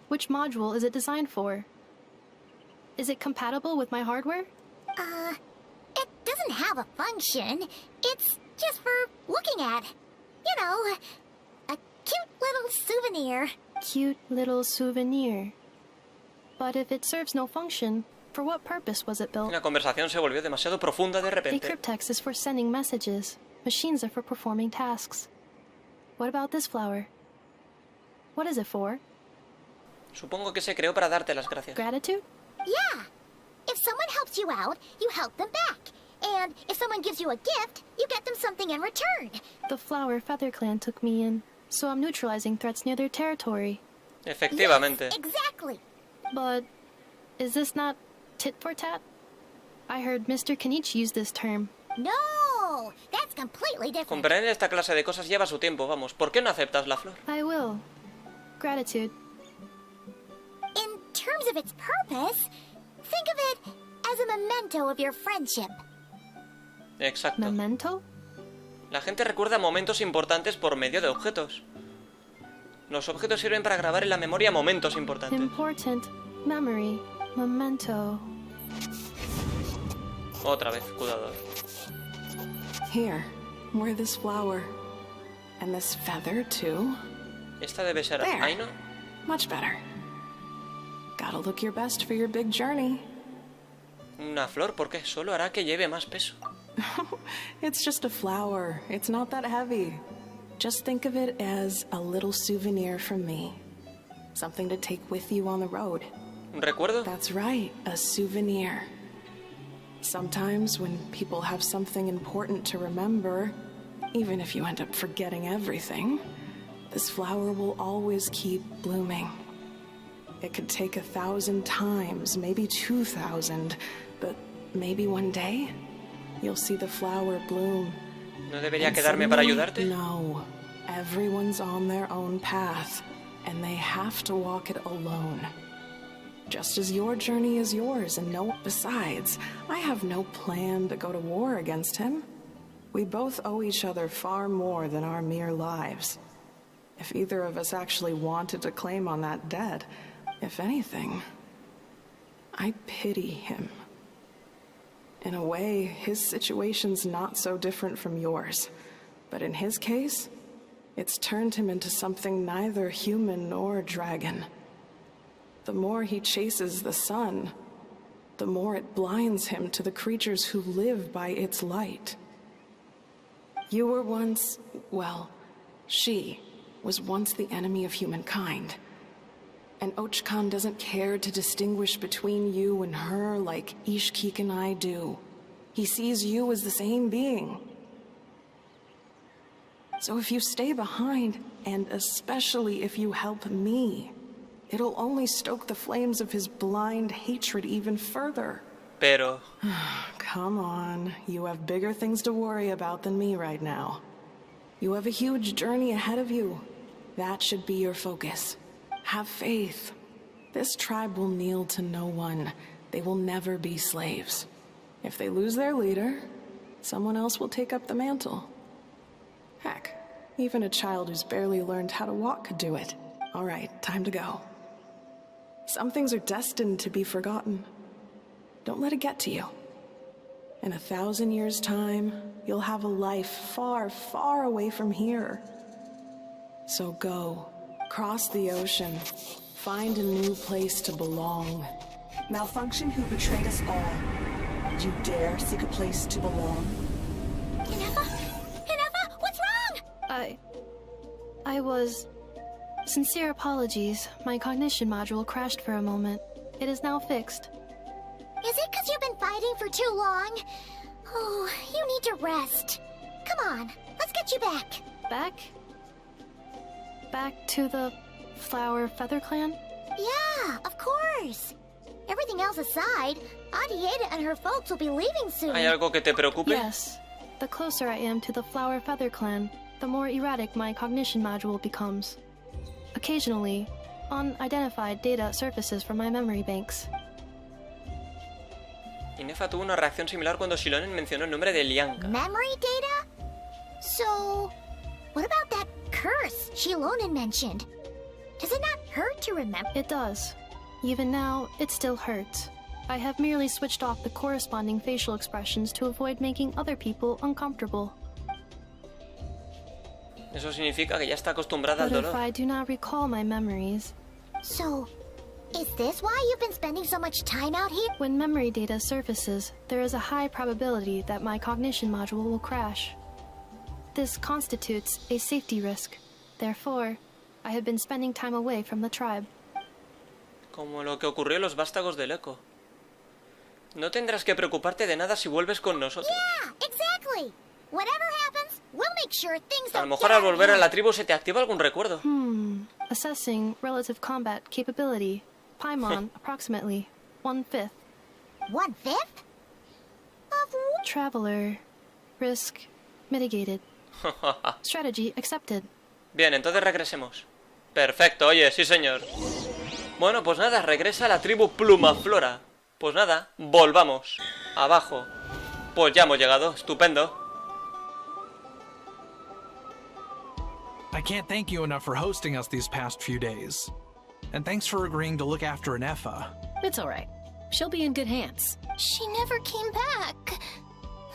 Which module is it designed for? Is it compatible with my hardware? It doesn't have a function. It's just for looking at. You know, a cute little souvenir. Cute little souvenir. But if it serves no function, for what purpose was it built? La conversación se volvió demasiado profunda de A repente. cryptex is for sending messages. Machines are for performing tasks. What about this flower? What is it for? Supongo que se creó para darte las gracias. Gratitude? Yeah. If someone helps you out, you help them back. And if someone gives you a gift, you get them something in return. The Flower Feather Clan took me in, so I'm neutralizing threats near their territory. Efectivamente. Yes, exactly. But is this not tit for tat? I heard Mr. Kenichi use this term. No, that's completely different. Comprender esta clase de cosas lleva su tiempo, vamos. ¿Por qué no aceptas la flor? I will. Gratitude. In terms of its purpose, think of it as a memento of your friendship. Exacto. Memento? La gente recuerda momentos importantes por medio de objetos. Los objetos sirven para grabar en la memoria momentos importantes. Important memory. Memento. Otra vez, cuidado. Here, wear this flower. And this feather, too. Esta debe ser There. Aino. Much better. Gotta look your best for your big journey. Una flor, ¿por qué? Solo hará que lleve más peso. It's just a flower. It's not that heavy. Just think of it as a little souvenir from me. Something to take with you on the road. ¿Un recuerdo? That's right, a souvenir. Sometimes when people have something important to remember, even if you end up forgetting everything, this flower will always keep blooming. It could take 1,000 times, maybe 2,000, but maybe one day you'll see the flower bloom. ¿No debería quedarme para ayudarte? No. Everyone's on their own path, and they have to walk it alone. Just as your journey is yours, and no... Besides, I have no plan to go to war against him. We both owe each other far more than our mere lives. If either of us actually wanted to claim on that debt, if anything, I pity him. In a way, his situation's not so different from yours. But in his case, it's turned him into something neither human nor dragon. The more he chases the sun, the more it blinds him to the creatures who live by its light. You were once, well, she was once the enemy of humankind. And Ochkan doesn't care to distinguish between you and her like Ishkik and I do. He sees you as the same being. So if you stay behind, and especially if you help me, it'll only stoke the flames of his blind hatred even further. Pero... Come on, you have bigger things to worry about than me right now. You have a huge journey ahead of you. That should be your focus. Have faith. This tribe will kneel to no one. They will never be slaves. If they lose their leader, someone else will take up the mantle. Heck, even a child who's barely learned how to walk could do it. All right, time to go. Some things are destined to be forgotten. Don't let it get to you. In 1,000 years' time, you'll have a life far, far away from here. So go. Cross the ocean. Find a new place to belong. Malfunction who betrayed us all. You dare seek a place to belong? Ineffa? Ineffa, what's wrong? I was... Sincere apologies. My cognition module crashed for a moment. It is now fixed. Is it because you've been fighting for too long? Oh, you need to rest. Come on, let's get you back. Back? Back to the Flower Feather Clan? Yeah, of course. Everything else aside, Ardiendo and her folks will be leaving soon. ¿Hay algo que te preocupe? Yes. The closer I am to the Flower Feather Clan, the more erratic my cognition module becomes. Occasionally, unidentified data surfaces from my memory banks. Ineffa tuvo una reacción similar cuando Shilonen mencionó el nombre de Lianka. Memory data? So, what about that curse Shilonen mentioned? Does it not hurt to remember? It does. Even now, it still hurts. I have merely switched off the corresponding facial expressions to avoid making other people uncomfortable. Eso significa que ya está acostumbrada al But if dolor. I do not recall my memories... So, is this why you've been spending so much time out here? When memory data surfaces, there is a high probability that my cognition module will crash. This constitutes a safety risk. Therefore, I have been spending time away from the tribe. Como lo que ocurrió en los vástagos del eco. No tendrás que preocuparte de nada si vuelves con nosotros. Yeah, exactly. Whatever happens, we'll make sure things A lo don't mejor al volver a la tribu se te activa algún recuerdo. Assessing relative combat capability. Paimon, approximately 1/5. 1/5? Of what? Traveler. Risk mitigated. Strategy accepted. Bien, entonces regresemos. Perfecto, oye, sí señor. Bueno, pues nada, regresa a la tribu Plumaflora. Pues nada, volvamos. Abajo. Pues ya hemos llegado, estupendo. I can't thank you enough for hosting us these past few days. And thanks for agreeing to look after Ineffa. It's alright. She'll be in good hands. She never came back.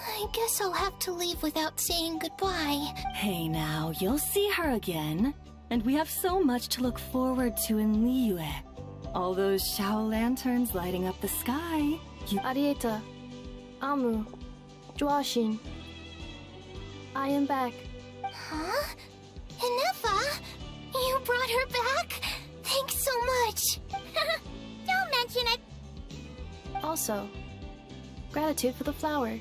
I guess I'll have to leave without saying goodbye. Hey now, you'll see her again. And we have so much to look forward to in Liyue. All those Shao lanterns lighting up the sky. Arieta. Amu. Joashin. I am back. Huh? Ineffa? You brought her back? Thanks so much. Don't mention it. Also, gratitude for the flower.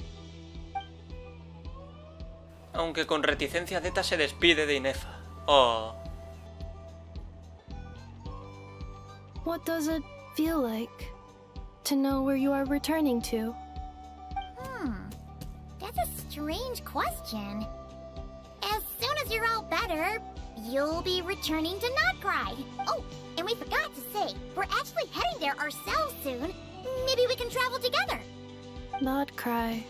Aunque con reticencia Zeta se despide de Ineffa. Oh. What does it feel like to know where you are returning to? That's a strange question. As soon as you're all better, you'll be returning to Notcry. Oh, and we forgot to say, we're actually heading there ourselves soon. Maybe we can travel together. Not cry.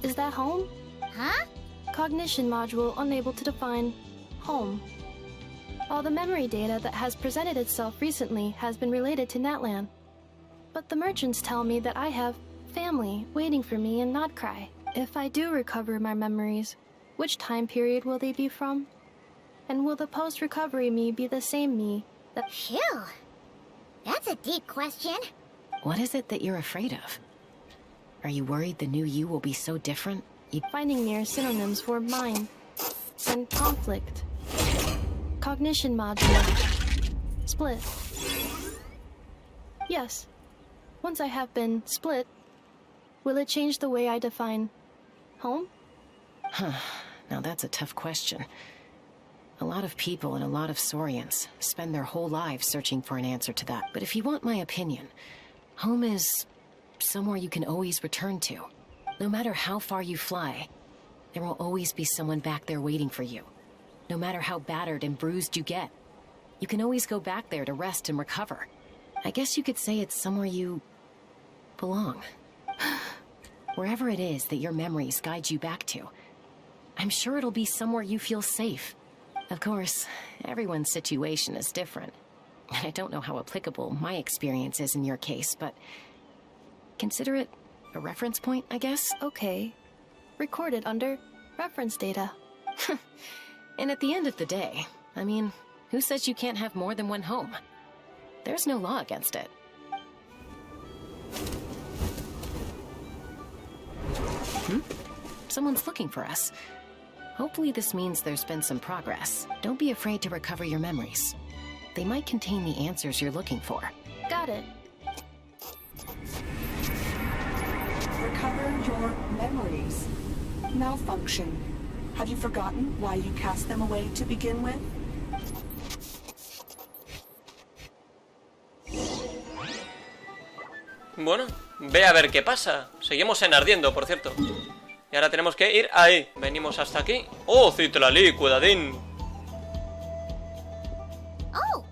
Is that home? Huh? Cognition module unable to define home. All the memory data that has presented itself recently has been related to Natlan. But the merchants tell me that I have family waiting for me in Notcry. If I do recover my memories, which time period will they be from? And will the post-recovery me be the same me that— Phew. That's a deep question. What is it that you're afraid of? Are you worried the new you will be so different? Finding near synonyms for mine and conflict. Cognition module. Split. Yes. Once I have been split, will it change the way I define home? Huh. Now that's a tough question. A lot of people and a lot of Saurians spend their whole lives searching for an answer to that. But if you want my opinion, home is somewhere you can always return to. No matter how far you fly, there will always be someone back there waiting for you. No matter how battered and bruised you get, you can always go back there to rest and recover. I guess you could say it's somewhere you belong. Wherever it is that your memories guide you back to, I'm sure it'll be somewhere you feel safe. Of course, everyone's situation is different. And I don't know how applicable my experience is in your case, but consider it a reference point, I guess? Okay. Recorded under reference data. And at the end of the day, I mean, who says you can't have more than one home? There's no law against it. Someone's looking for us. Hopefully this means there's been some progress. Don't be afraid to recover your memories. They might contain the answers you're looking for. Got it. Recover your memories. Malfunction. Have you forgotten why you cast them away to begin with? Bueno, ve a ver qué pasa. Seguimos en Ardiendo, por cierto. Y ahora tenemos que ir ahí. Venimos hasta aquí. ¡Oh, Citlali! ¡Cuidadín! Oh,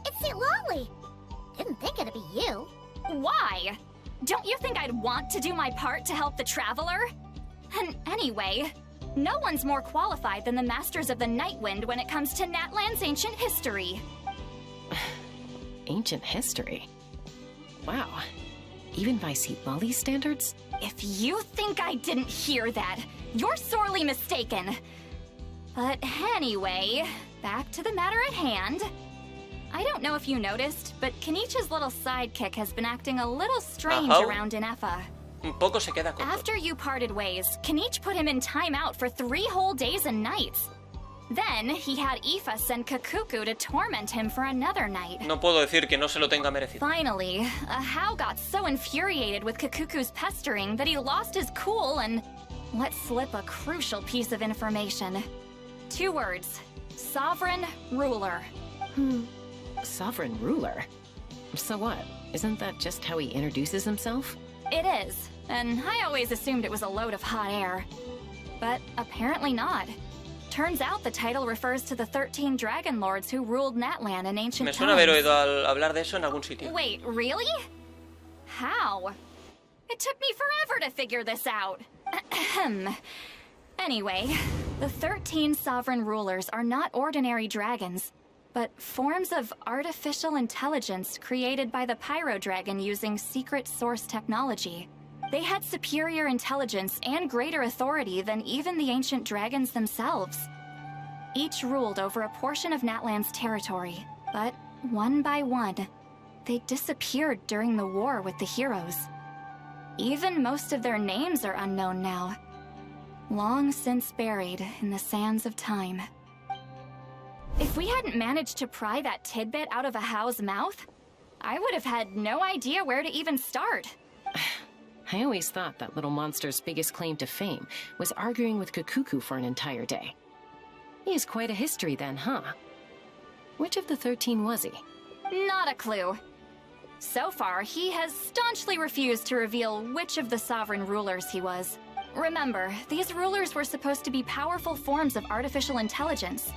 it's Citlali. Didn't think it'd be you. Why? Don't you think I'd want to do my part to help the Traveler? And anyway, no one's more qualified than the Masters of the Nightwind when it comes to Natlan's ancient history. Ancient history? Wow. Even by Citlali's standards? If you think I didn't hear that, you're sorely mistaken. But anyway, back to the matter at hand. I don't know if you noticed, but Kenichi's little sidekick has been acting a little strange around Ineffa. Un poco se queda corto. After you parted ways, Kenich put him in timeout for 3 whole days and nights. Then he had Ineffa send Kakuku to torment him for another night. No puedo decir que no se lo tenga merecido. Finally, Ahau got so infuriated with Kakuku's pestering that he lost his cool and let slip a crucial piece of information. 2 words. Sovereign Ruler. Sovereign ruler? So what? Isn't that just how he introduces himself? It is, and I always assumed it was a load of hot air. But apparently not. Turns out the title refers to the 13 Dragon Lords who ruled Natlan in ancient Me times. suena haber oído hablar de eso en algún sitio. Wait, really? How? It took me forever to figure this out. Anyway, the 13 sovereign rulers are not ordinary dragons, but forms of artificial intelligence created by the Pyro Dragon using secret source technology. They had superior intelligence and greater authority than even the ancient dragons themselves. Each ruled over a portion of Natlan's territory, but one by one, they disappeared during the war with the heroes. Even most of their names are unknown now, long since buried in the sands of time. If we hadn't managed to pry that tidbit out of Ahau's mouth, I would have had no idea where to even start. I always thought that little monster's biggest claim to fame was arguing with Kakuku for an entire day. He has quite a history then, huh? Which of the 13 was he? Not a clue. So far, he has staunchly refused to reveal which of the sovereign rulers he was. Remember, these rulers were supposed to be powerful forms of artificial intelligence.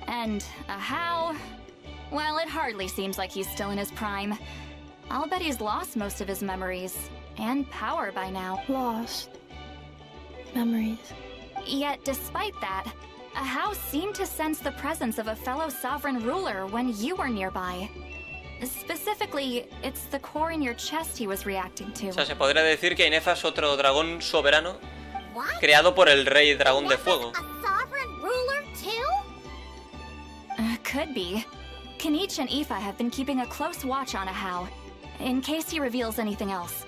And Ahau, well, it hardly seems like he's still in his prime. I'll bet he's lost most of his memories and power by now. Lost memories. Yet, despite that, Ahau seemed to sense the presence of a fellow sovereign ruler when you were nearby. Specifically, it's the core in your chest he was reacting to. O sea, se podría decir que Ineffa es otro dragón soberano creado por el rey dragón de fuego. A sovereign ruler too? Could be. Kenich and Ineffa have been keeping a close watch on Ahau, in case he reveals anything else.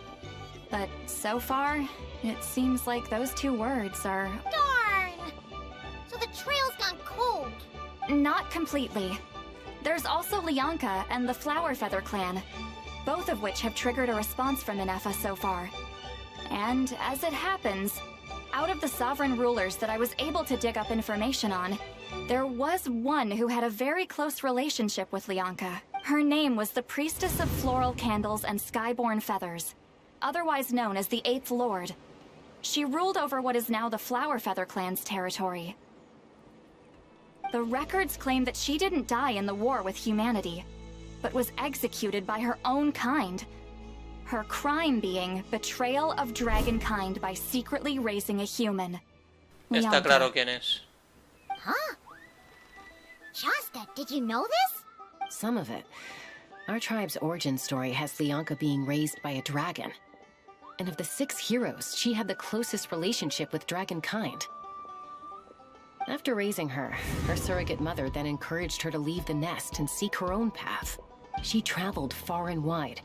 But so far, it seems like those 2 words are... Darn! So the trail's gone cold. Not completely. There's also Lianka and the Flower Feather clan, both of which have triggered a response from Ineffa so far. And as it happens, out of the sovereign rulers that I was able to dig up information on, there was one who had a very close relationship with Lianka. Her name was the Priestess of Floral Candles and Skyborn Feathers, otherwise known as the 8th Lord. She ruled over what is now the Flower Feather clan's territory. The records claim that she didn't die in the war with humanity, but was executed by her own kind. Her crime being betrayal of dragonkind by secretly raising a human. Está claro quién es. Huh? Shasta, did you know this? Some of it. Our tribe's origin story has Lianka being raised by a dragon. And of the 6 heroes, she had the closest relationship with dragonkind. After raising her, her surrogate mother then encouraged her to leave the nest and seek her own path. She traveled far and wide,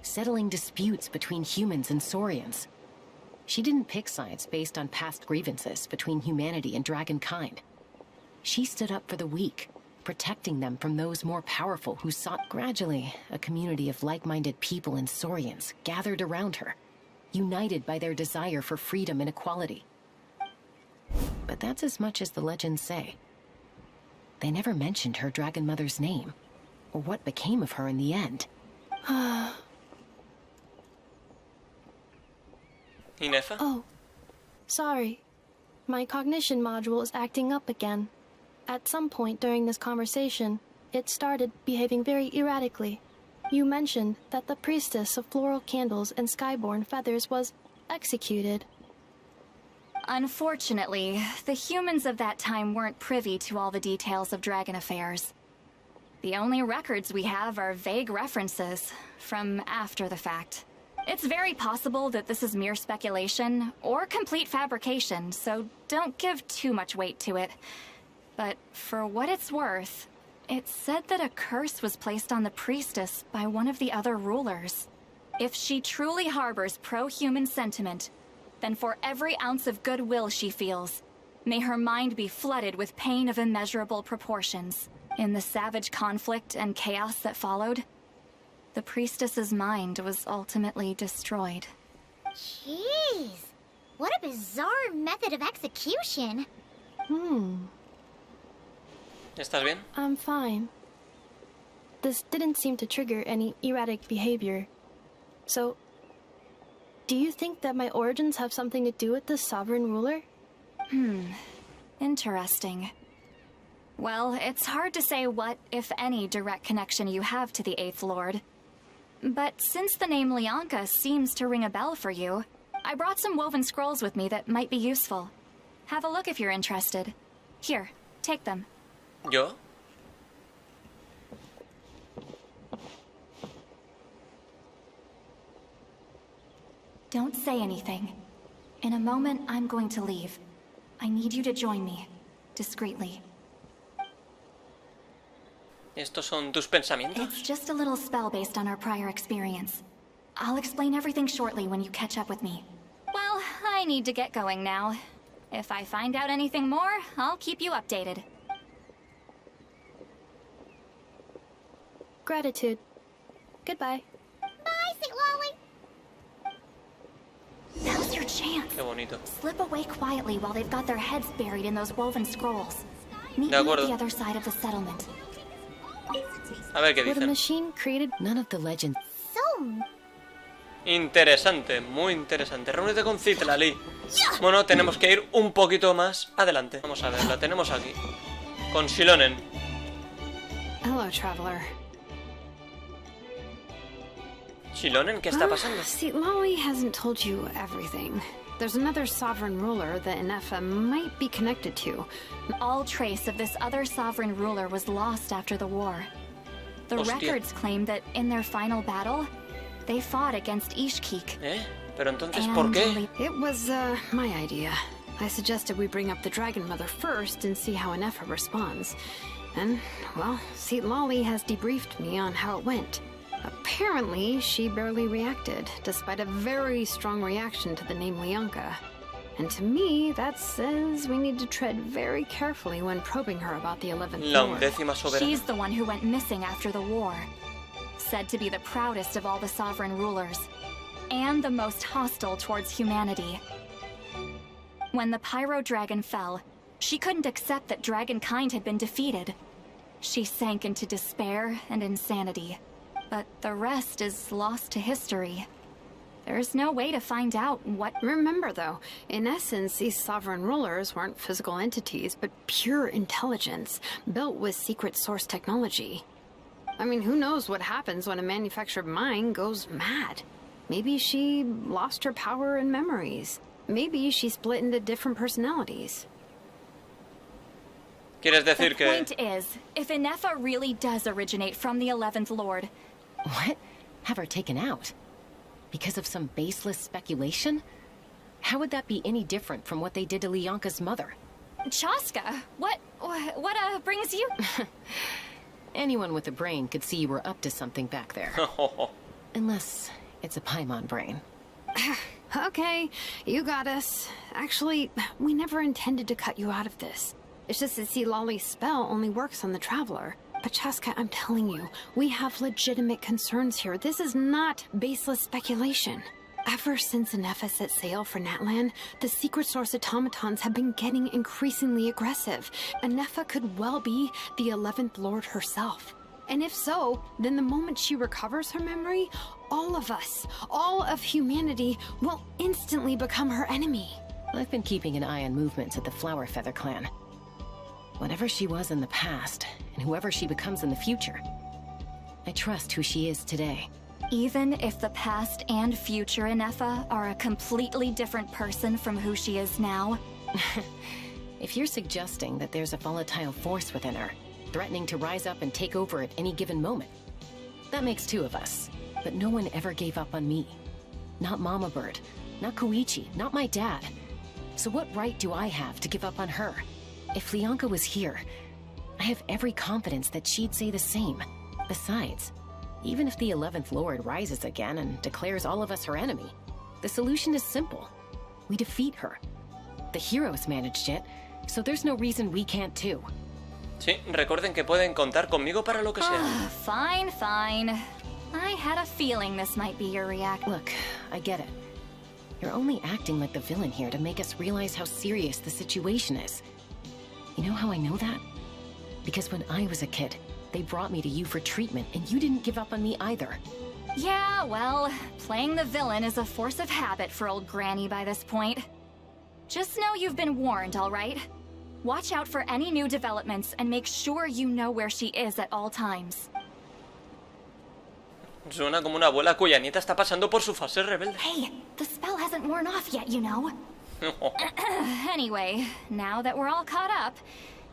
settling disputes between humans and Saurians. She didn't pick sides based on past grievances between humanity and dragonkind. She stood up for the weak, protecting them from those more powerful who sought. Gradually, a community of like-minded people and Saurians gathered around her, united by their desire for freedom and equality. But that's as much as the legends say. They never mentioned her dragon mother's name, or what became of her in the end. Ineffa? Oh, sorry. My cognition module is acting up again. At some point during this conversation, it started behaving very erratically. You mentioned that the priestess of floral candles and skyborn feathers was executed. Unfortunately, the humans of that time weren't privy to all the details of dragon affairs. The only records we have are vague references from after the fact. It's very possible that this is mere speculation or complete fabrication, so don't give too much weight to it. But for what it's worth, it's said that a curse was placed on the priestess by one of the other rulers. If she truly harbors pro-human sentiment, then for every ounce of goodwill she feels, may her mind be flooded with pain of immeasurable proportions. In the savage conflict and chaos that followed, the priestess's mind was ultimately destroyed. Jeez, what a bizarre method of execution. ¿Estás bien? I'm fine. This didn't seem to trigger any erratic behavior. So, do you think that my origins have something to do with the sovereign ruler? Interesting. Well, it's hard to say what, if any, direct connection you have to the Eighth Lord. But since the name Lyanka seems to ring a bell for you, I brought some woven scrolls with me that might be useful. Have a look if you're interested. Here, take them. ¿Yo? Don't say anything. In a moment, I'm going to leave. I need you to join me, discreetly. ¿Estos son tus pensamientos? It's just a little spell based on our prior experience. I'll explain everything shortly when you catch up with me. Well, I need to get going now. If I find out anything more, I'll keep you updated. Gratitude. Goodbye. Bye, Sweet Lolly. Now's your chance. Qué bonito. Slip away quietly while they've got their heads buried in those woven scrolls. Meet De me at acuerdo. the other side of the settlement. A ver qué What a dicen. machine created none of the legends. So... Interesante, muy interesante. Reúnete con Citlali. Bueno, tenemos que ir un poquito más adelante. Vamos a ver, la tenemos aquí. Con Shilonen. Hello, traveler. Shilonen, ¿qué está pasando? See, Lolly hasn't told you everything. There's another sovereign ruler that Ineffa might be connected to. All trace of this other sovereign ruler was lost after the war. The Hostia. records claim that in their final battle, they fought against Ishkik. Pero entonces, ¿por qué? It was, my idea. I suggested we bring up the Dragon Mother first and see how Ineffa responds. And, well, see, Lolly has debriefed me on how it went. Apparently, she barely reacted, despite a very strong reaction to the name Lyanka. And to me, that says we need to tread very carefully when probing her about the 11th La Lord. 11ª soberana. She's the one who went missing after the war. Said to be the proudest of all the sovereign rulers. And the most hostile towards humanity. When the Pyro Dragon fell, she couldn't accept that dragonkind had been defeated. She sank into despair and insanity. But the rest is lost to history. There's no way to find out what... Remember, though, in essence, these sovereign rulers weren't physical entities, but pure intelligence, built with secret source technology. I mean, who knows what happens when a manufactured mind goes mad? Maybe she lost her power and memories. Maybe she split into different personalities. ¿Quieres decir The que...? point is, if Ineffa really does originate from the 11th Lord... What? Have her taken out? Because of some baseless speculation? How would that be any different from what they did to Lyanka's mother? Chaska, what brings you? Anyone with a brain could see you were up to something back there. Unless it's a Paimon brain. Okay, you got us. Actually, we never intended to cut you out of this. It's just that Lolly's spell only works on the Traveler. But Chaska, I'm telling you, we have legitimate concerns here. This is not baseless speculation. Ever since Ineffa set sail for Natlan, the secret source automatons have been getting increasingly aggressive. Ineffa could well be the 11th Lord herself. And if so, then the moment she recovers her memory, all of us, all of humanity, will instantly become her enemy. I've been keeping an eye on movements at the Flower Feather clan. Whatever she was in the past, and whoever she becomes in the future, I trust who she is today. Even if the past and future Ineffa are a completely different person from who she is now? If you're suggesting that there's a volatile force within her, threatening to rise up and take over at any given moment, that makes two of us. But no one ever gave up on me. Not Mama Bird, not Koichi, not my dad. So what right do I have to give up on her? If Lyanka was here, I have every confidence that she'd say the same. Besides, even if the 11th Lord rises again and declares all of us her enemy, the solution is simple. We defeat her. The heroes managed it, so there's no reason we can't too. Sí, recuerden que pueden contar conmigo para lo que sea. Fine, fine. I had a feeling this might be your reaction. Look, I get it. You're only acting like the villain here to make us realize how serious the situation is. You know how I know that? Because when I was a kid, they brought me to you for treatment, and you didn't give up on me either. Yeah, well, playing the villain is a force of habit for old Granny by this point. Just know you've been warned, all right? Watch out for any new developments and make sure you know where she is at all times. Suena como una abuela cuya nieta está pasando por su fase rebelde. Hey, the spell hasn't worn off yet, you know. Anyway, now that we're all caught up,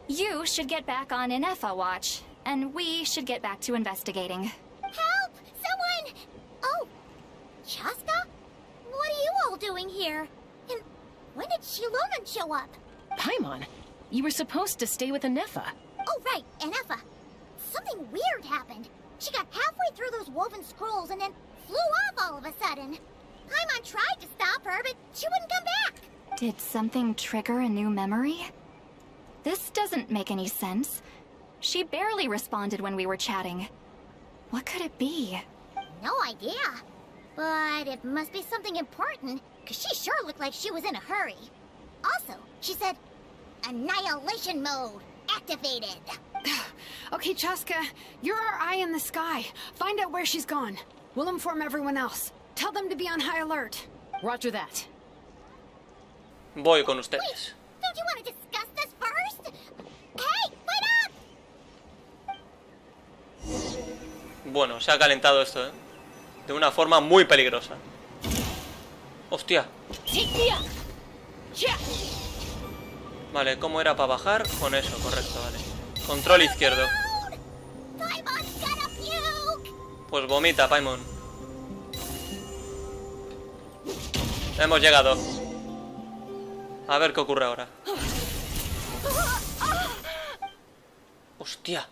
you should get back on Ineffa watch, and we should get back to investigating. Help! Someone! Oh, Chaska? What are you all doing here? And when did Shilonen show up? Paimon, you were supposed to stay with Ineffa. Oh, right, Ineffa. Something weird happened. She got halfway through those woven scrolls and then flew off all of a sudden. Paimon tried to stop her, but she wouldn't come back. Did something trigger a new memory? This doesn't make any sense. She barely responded when we were chatting. What could it be? No idea. But it must be something important, because she sure looked like she was in a hurry. Also, she said, annihilation mode activated. Okay, Chaska, you're our eye in the sky. Find out where she's gone. We'll inform everyone else. Tell them to be on high alert. Roger that. Voy con ustedes. Wait, don't you want to discuss this first? Hey, wait up! Bueno, se ha calentado esto, ¿eh? De una forma muy peligrosa. ¡Hostia! Vale, ¿cómo era para bajar? Con eso, correcto, vale. Control izquierdo. Pues vomita, Paimon. Hemos llegado. A ver qué ocurre ahora. ¡Hostia!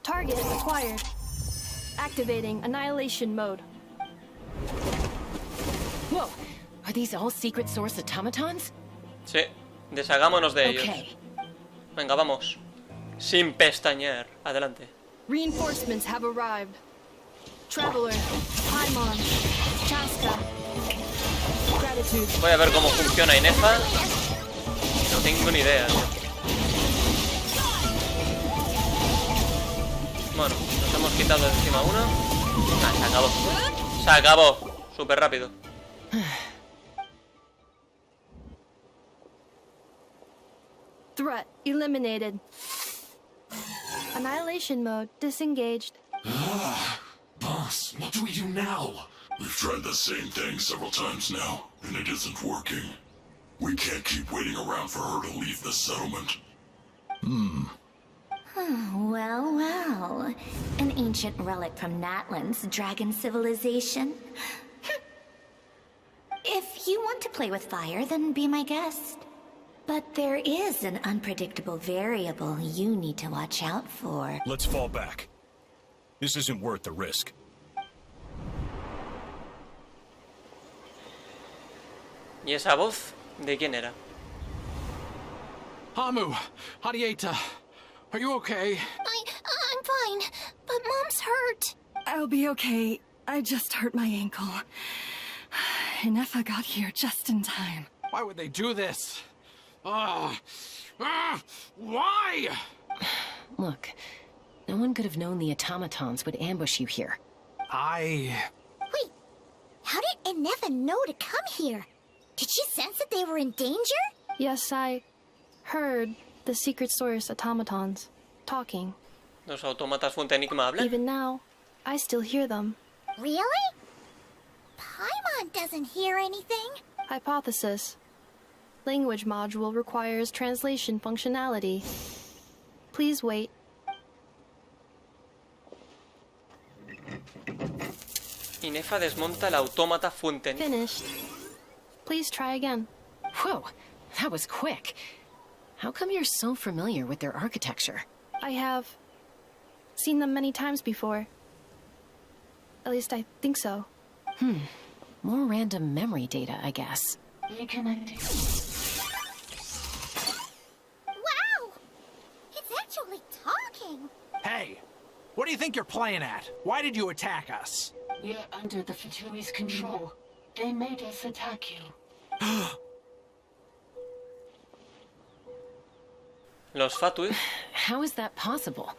Target acquired. Activating annihilation mode. Whoa! Are these all secret source automatons? Sí, deshagámonos de ellos. Okay. Venga, vamos. Sin pestañear. Adelante. Reinforcements have arrived. Traveler, Paimon, Chaska. Gratitude. Voy a ver cómo funciona Ineffa. No tengo ni idea, tío. Bueno, nos hemos quitado de encima uno. Ah, se acabó. Se acabó. Súper rápido. Threat eliminated. Annihilation mode disengaged. Boss, what do we do now? We've tried the same thing several times now, and it isn't working. We can't keep waiting around for her to leave the settlement. Well, well. An ancient relic from Natlan's dragon civilization. If you want to play with fire, then be my guest. But there is an unpredictable variable you need to watch out for. Let's fall back. This isn't worth the risk. ¿Y esa voz de quién era? Hamu, Arieta, are you okay? I'm fine, but Mom's hurt. I'll be okay. I just hurt my ankle. Ineffa got here just in time. Why would they do this? Why? Look, no one could have known the automatons would ambush you here. Wait, how did Ineffa know to come here? Did she sense that they were in danger? Yes, I heard the secret source automatons talking. Los autómatas fuente enigma hablan. Even now, I still hear them. Really? Paimon doesn't hear anything. Hypothesis. Language module requires translation functionality. Please wait. Ineffa desmonta el autómata fuente enigma. Finished. Please try again. Whoa, that was quick. How come you're so familiar with their architecture? I have seen them many times before. At least I think so. More random memory data, I guess. Reconnecting. Wow! It's actually talking! Hey, what do you think you're playing at? Why did you attack us? We're under the Fatui's control. They made us attack you. Los Fatui. How is that possible?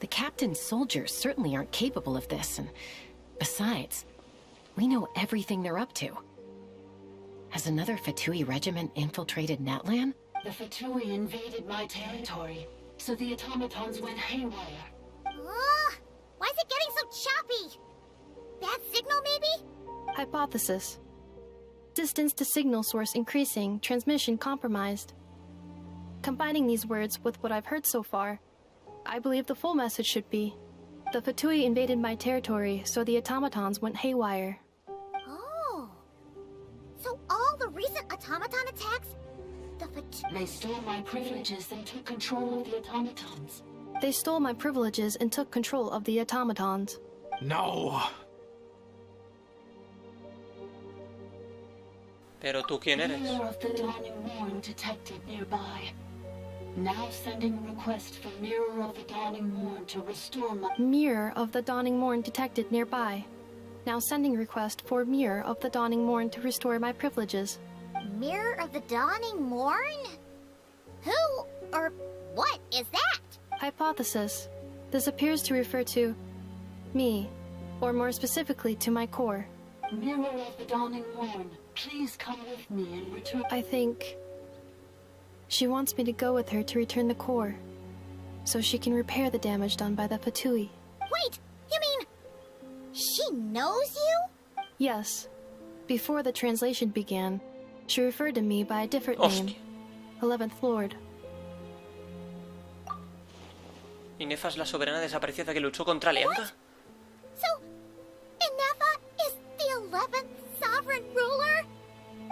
The captain's soldiers certainly aren't capable of this, and besides, we know everything they're up to. Has another Fatui regiment infiltrated Natlan? The Fatui invaded my territory, so the automatons went haywire. Why is it getting so choppy? Bad signal, maybe? Hypothesis. Distance to signal source increasing, transmission compromised. Combining these words with what I've heard so far, I believe the full message should be, the Fatui invaded my territory, so the automatons went haywire. Oh. So all the recent automaton attacks, They stole my privileges and took control of the automatons. They stole my privileges and took control of the automatons. No. Pero tú quién eres? Mirror of the dawning morn detected nearby. Now sending request for Mirror of the Dawning Morn to restore my... Mirror of the Dawning Morn detected nearby. Now sending request for Mirror of the Dawning Morn to restore my privileges. Mirror of the Dawning Morn? Who or what is that? Hypothesis. This appears to refer to me, or more specifically to my core. Mirror of the Dawning Morn, please come with me and return... I think... she wants me to go with her to return the core, so she can repair the damage done by the Fatui. Wait, you mean... she knows you? Yes. Before the translation began, she referred to me by a different name. 11th Lord. Ineffa es la soberana desaparecida que luchó contra Lianka. So, Ineffa is the 11th sovereign ruler?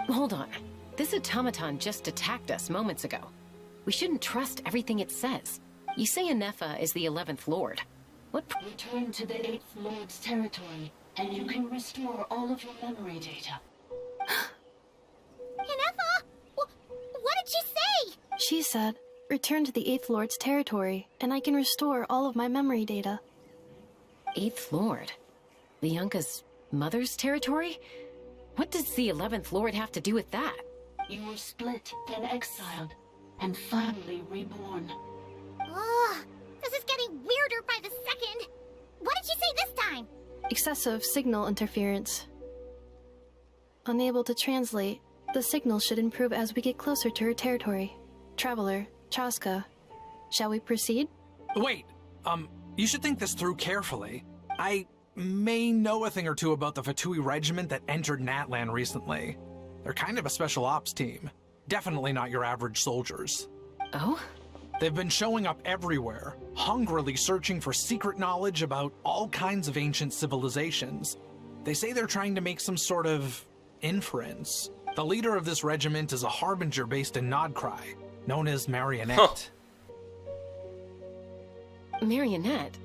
Hold on. This automaton just attacked us moments ago. We shouldn't trust everything it says. You say Ineffa is the 11th Lord. What? Return to the 8th Lord's territory, and you can restore all of your memory data. Ineffa? What did she say? She said, return to the 8th Lord's territory, and I can restore all of my memory data. 8th Lord? Lianka's mother's territory? What does the 11th Lord have to do with that? You were split, then exiled, and finally reborn. This is getting weirder by the second. What did she say this time? Excessive signal interference. Unable to translate, the signal should improve as we get closer to her territory. Traveler, Chaska, shall we proceed? Wait, you should think this through carefully. I may know a thing or two about the Fatui regiment that entered Natlan recently. They're kind of a special ops team. Definitely not your average soldiers. Oh? They've been showing up everywhere, hungrily searching for secret knowledge about all kinds of ancient civilizations. They say they're trying to make some sort of inference. The leader of this regiment is a harbinger based in Nodcry, known as Marionette. Marionette?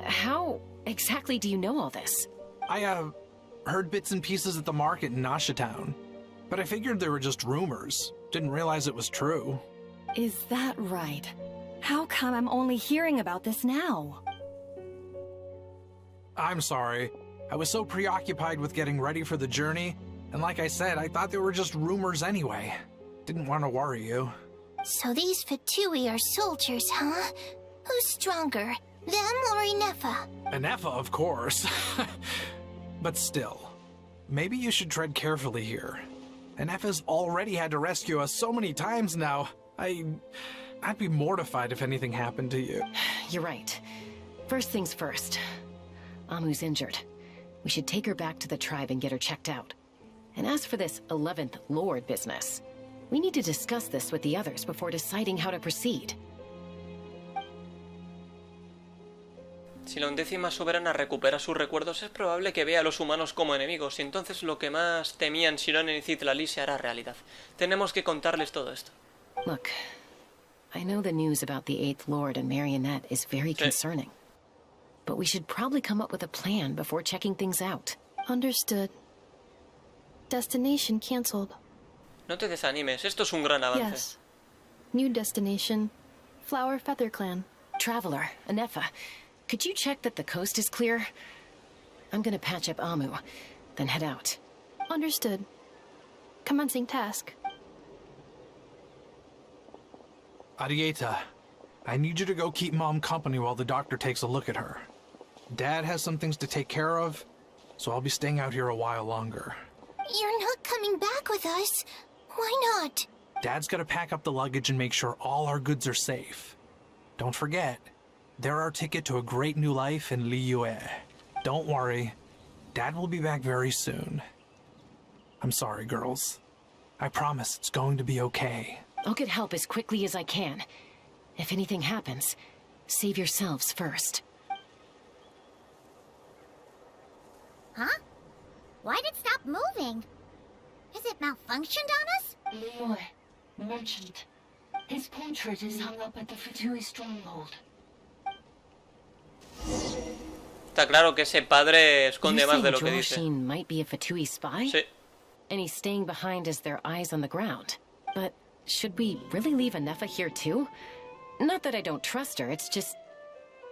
How exactly do you know all this? I, heard bits and pieces at the market in Nashatown, but I figured they were just rumors. Didn't realize it was true. Is that right? How come I'm only hearing about this now? I'm sorry. I was so preoccupied with getting ready for the journey, and like I said, I thought they were just rumors anyway. Didn't want to worry you. So these Fatui are soldiers, huh? Who's stronger, them or Ineffa? Ineffa, of course. But still, maybe you should tread carefully here. Ineffa's already had to rescue us so many times now. I'd be mortified if anything happened to you. You're right. First things first. Amu's injured. We should take her back to the tribe and get her checked out. And as for this 11th Lord business, we need to discuss this with the others before deciding how to proceed. Si la 11ª soberana recupera sus recuerdos, es probable que vea a los humanos como enemigos, y entonces lo que más temían Shilonen y Citlali se hará realidad. Tenemos que contarles todo esto. Look, I know the news about the 8th Lord and Marionette is very concerning. But we should probably come up with a plan before checking things out. Understood. Destination cancelled. No te desanimes, esto es un gran avance. Yes. New destination. Flower Feather Clan. Traveler, Ineffa, could you check that the coast is clear? I'm gonna patch up Amu, then head out. Understood. Commencing task. Arieta, I need you to go keep Mom company while the doctor takes a look at her. Dad has some things to take care of, so I'll be staying out here a while longer. You're not coming back with us. Why not? Dad's gotta pack up the luggage and make sure all our goods are safe. Don't forget, they're our ticket to a great new life in Liyue. Don't worry, Dad will be back very soon. I'm sorry, girls. I promise it's going to be okay. I'll get help as quickly as I can. If anything happens, save yourselves first. Huh? Why'd it stop moving? Has it malfunctioned on us? Liyue, merchant. His portrait is hung up at the Fatui stronghold. Está claro que ese padre esconde más de lo que You're dice. saying might be a Fatui spy? Sí. And he's staying behind as their eyes on the ground. But should we really leave Ineffa here too? Not that I don't trust her, it's just...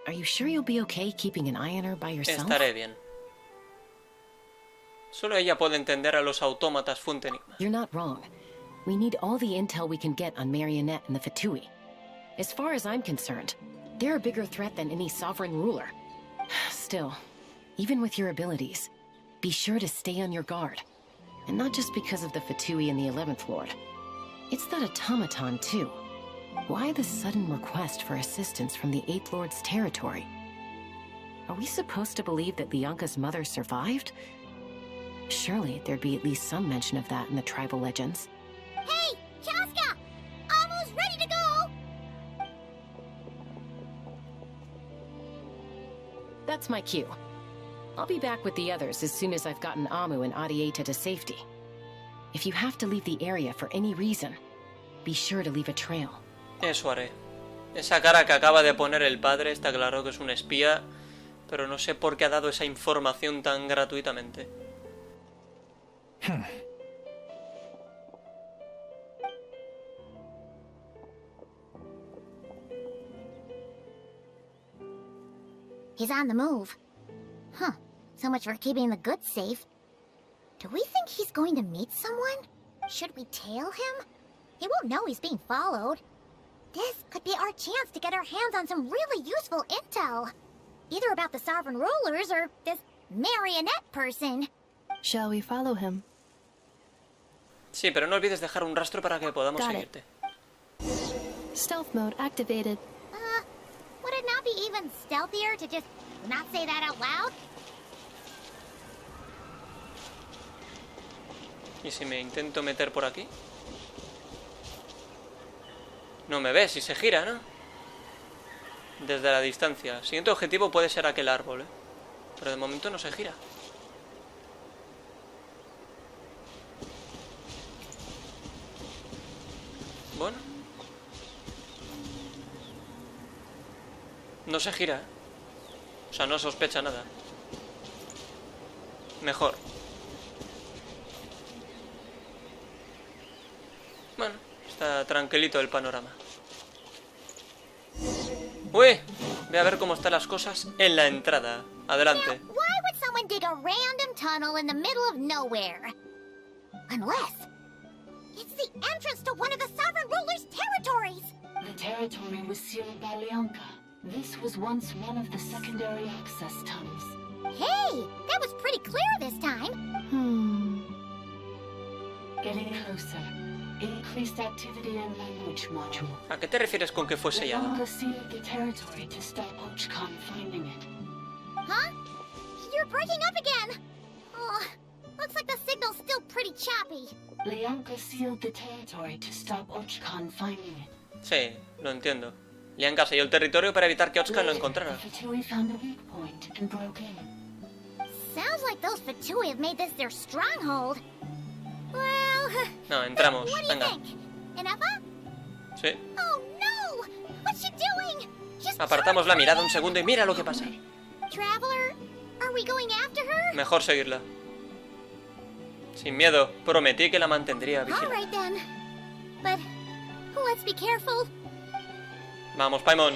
Are you sure you'll be okay keeping an eye on her by yourself? Estaré bien. Solo ella puede entender a los autómatas Fuente Enigma. You're not wrong. We need all the intel we can get on Marionette and the Fatui. As far as I'm concerned, they're a bigger threat than any sovereign ruler. Still, even with your abilities, be sure to stay on your guard. And not just because of the Fatui and the 11th Lord. It's that automaton, too. Why the sudden request for assistance from the 8th Lord's territory? Are we supposed to believe that Lianka's mother survived? Surely there'd be at least some mention of that in the tribal legends. Hey, Chaska! Amu's ready to go! That's my cue. I'll be back with the others as soon as I've gotten Amu and Arieta to safety. If you have to leave the area for any reason, be sure to leave a trail. Eso haré. Esa cara que acaba de poner el padre está claro que es un espía, pero no sé por qué ha dado esa información tan gratuitamente. He's on the move. Huh. So much for keeping the goods safe. Do we think he's going to meet someone? Should we tail him? He won't know he's being followed. This could be our chance to get our hands on some really useful intel. Either about the sovereign rulers or this marionette person. Shall we follow him? Sí, pero no olvides dejar un rastro para que podamos Got it. seguirte. Stealth mode activated. Would it not be even stealthier to just not say that out loud? ¿Y si me intento meter por aquí? No me ves, si se gira, ¿no? Desde la distancia. Siguiente objetivo puede ser aquel árbol, ¿eh? Pero de momento no se gira. Bueno. No se gira, ¿eh? O sea, no sospecha nada. Mejor. Bueno, está tranquilito el panorama. ¡Uy! Voy a ver cómo están las cosas en la entrada. Adelante. Now, why would someone dig a random tunnel in the middle of nowhere? Unless it's the entrance to one of the sovereign ruler's territories. The territory was sealed by Lianka. This was once one of the secondary access tunnels. Hey, that was pretty clear this time. Getting closer. Increased activity in language module. ¿A qué te refieres con que fue sellado? Lianka sealed the territory to stop Ochkan finding it. Huh? You're breaking up again. Oh, looks like the signal's still pretty choppy. Lianka sealed the territory to stop Ochkan finding it. Sí, lo entiendo. Lianka selló el territorio para evitar que Ochkan lo encontrara. Fatui found a weak point and broke in. Sounds like those Fatui have made this their stronghold. Well, no, entramos. What do Venga. you think? Ineffa? Sí. Oh no! What's she doing? Apartamos la mirada un segundo y mira lo que pasa. Traveler, are we going after her? Mejor seguirla. Sin miedo, prometí que la mantendría vigilada. All right then. But let's be careful. Vamos, Paimon.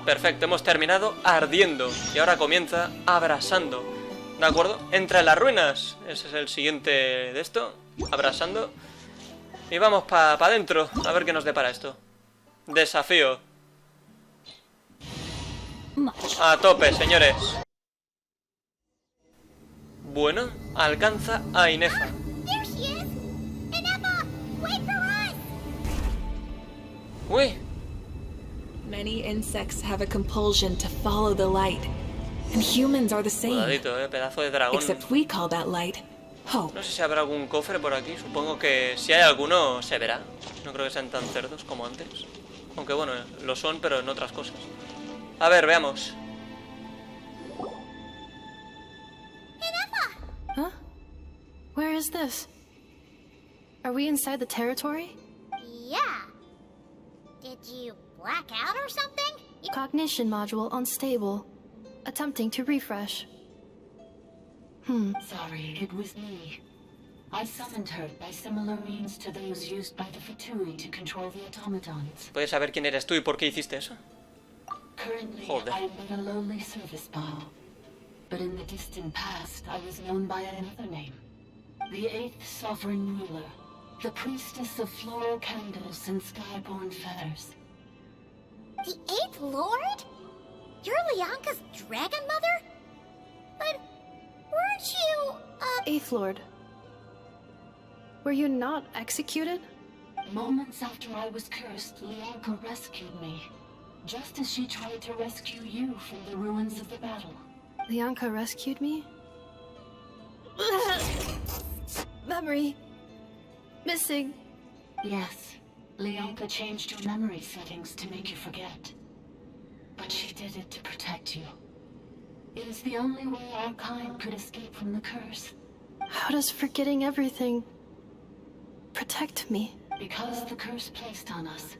Perfecto, hemos terminado Ardiendo. Y ahora comienza Abrasando. ¿De acuerdo? Entra en las ruinas. Ese es el siguiente de esto. Abrasando. Y vamos para adentro. A ver qué nos depara esto. Desafío. A tope, señores. Bueno, alcanza a Ineffa. There she is. Ineffa, wait for us. Uy. Many insects have a compulsion to follow the light, and humans are the same. Cuidadito, pedazo de dragón. Except we call that light hope. No sé si habrá algún cofre por aquí. Supongo que si hay alguno se verá. No creo que sean tan cerdos como antes. Aunque bueno, lo son, pero en otras cosas. A ver, veamos. Huh? Where is this? Are we inside the territory? Yeah. Did you black out or something? Cognition module unstable. Attempting to refresh. Sorry, it was me. I summoned her by similar means to those used by the Fatui to control the automatons. ¿Puedes saber quién eres tú y por qué hiciste eso? Currently, Joder. I am but a lowly service bow. But in the distant past, I was known by another name. The 8th Sovereign Ruler. The priestess of floral candles and skyborn feathers. The 8th Lord? You're Lianka's dragon mother? But weren't you, 8th Lord. Were you not executed? Moments after I was cursed, Lianka rescued me. Just as she tried to rescue you from the ruins of the battle. Lianka rescued me? Memory. Missing. Yes. Lianka changed your memory settings to make you forget. But she did it to protect you. It is the only way our kind could escape from the curse. How does forgetting everything protect me? Because the curse placed on us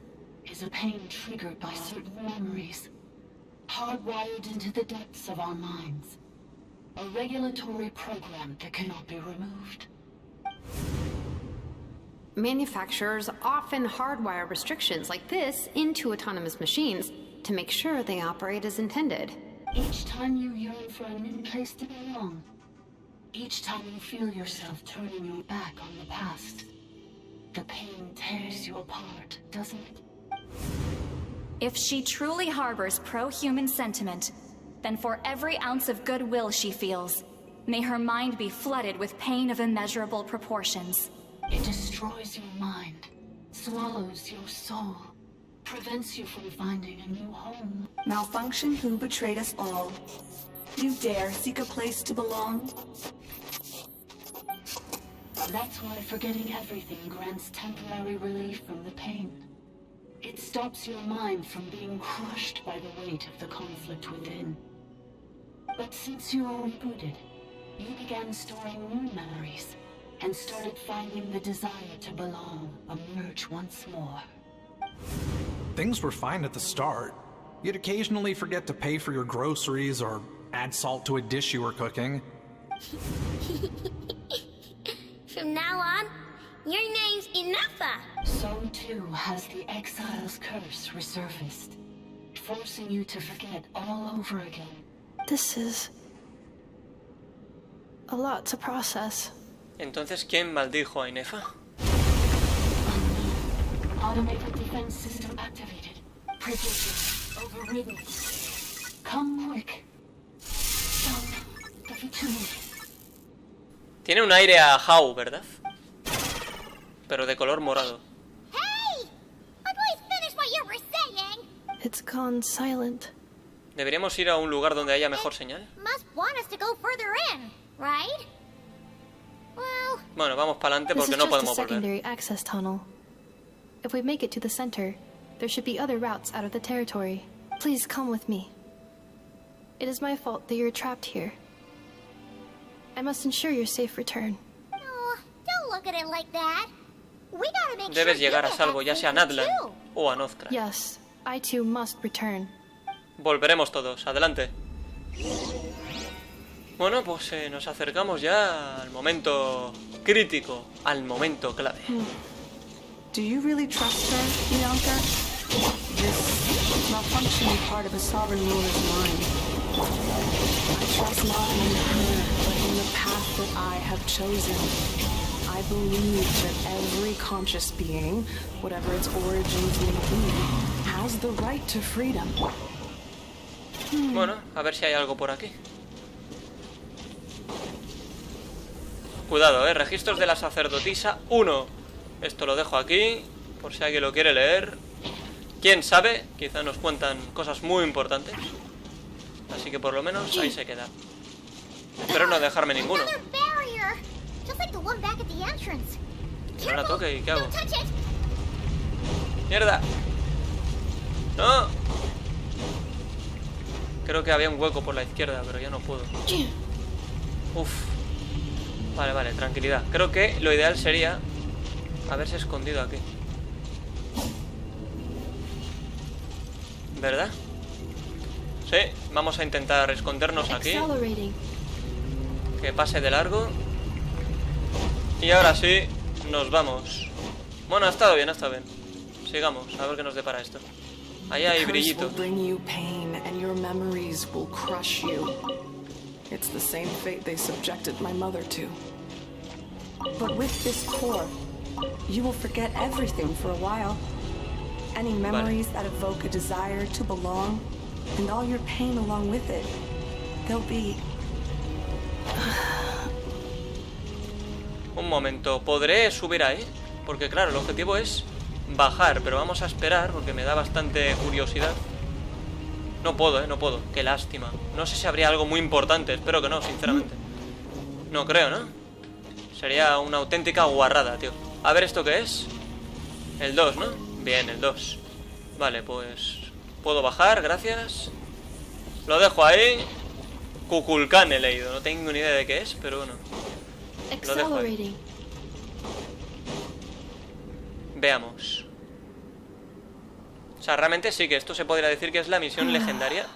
is a pain triggered by certain memories, hardwired into the depths of our minds. A regulatory program that cannot be removed. Manufacturers often hardwire restrictions like this into autonomous machines to make sure they operate as intended. Each time you yearn for a new place to belong, each time you feel yourself turning your back on the past, the pain tears you apart, doesn't it? If she truly harbors pro-human sentiment, then for every ounce of goodwill she feels, may her mind be flooded with pain of immeasurable proportions. It destroys your mind, swallows your soul, prevents you from finding a new home. Malfunction who betrayed us all. You dare seek a place to belong? That's why forgetting everything grants temporary relief from the pain. It stops your mind from being crushed by the weight of the conflict within. But since you were rebooted, you began storing new memories, and started finding the desire to belong emerge once more. Things were fine at the start. You'd occasionally forget to pay for your groceries or add salt to a dish you were cooking. From now on, your name's Ineffa. So too has the exile's curse resurfaced, forcing you to forget all over again. This is a lot to process. Entonces, ¿quién maldijo a Ineffa? Automated defense system activated. Privileges overridden. Come quick. Don't give it to me. Tiene un aire a How, ¿verdad? Pero de color morado. Hey! Please finish what you were saying. It's gone silent. Deberíamos ir a un lugar donde haya mejor señal. Must want us to go further in, right? Well, bueno, vamos para adelante porque no podemos volver. Secondary access tunnel. If we make it to the center, there should be other routes out of the territory. Please come with me. It is my fault that you're trapped here. I must ensure your safe return. No, don't look at it like that. We gotta make Debes sure llegar a salvo, ya sea a Natlan o a Nozkra. Yes, I too must return. Volveremos todos. Adelante. Bueno, pues nos acercamos ya al momento crítico, al momento clave. Do you really trust her, Bianca? This malfunctioning part of a sovereign ruler's mind. I trust not in her, but in the path that I have chosen. I believe that every conscious being, whatever its origins may be, has the right to freedom. Bueno, a ver si hay algo por aquí. Cuidado, registros de la sacerdotisa 1. Esto lo dejo aquí, por si alguien lo quiere leer. Quién sabe, quizá nos cuentan cosas muy importantes. Así que por lo menos ahí se queda. Espero no dejarme ninguno. No la toque, ¿y qué hago? ¡Mierda! ¡No! Creo que había un hueco por la izquierda, pero ya no puedo. Uf. Vale, vale, tranquilidad. Creo que lo ideal sería haberse escondido aquí. ¿Verdad? Sí, vamos a intentar escondernos aquí. Que pase de largo. Y ahora sí, nos vamos. Bueno, ha estado bien, ha estado bien. Sigamos, a ver qué nos depara esto. Ahí hay brillito. It's the same fate they subjected my mother to. But with this core, you will forget everything for a while. Any memories that evoke a desire to belong, and all your pain along with it. They'll be... Un momento, ¿podré subir ahí? Porque claro, el objetivo es bajar, pero vamos a esperar porque me da bastante curiosidad. No puedo, no puedo. Qué lástima. No sé si habría algo muy importante. Espero que no, sinceramente. No creo, ¿no? Sería una auténtica guarrada, tío. A ver, ¿esto qué es? El 2, ¿no? Bien, el 2. Vale, pues... puedo bajar, gracias. Lo dejo ahí. Kukulkan he leído. No tengo ni idea de qué es, pero bueno. Lo dejo ahí. Veamos. O sea, realmente sí que esto se podría decir que es la misión legendaria,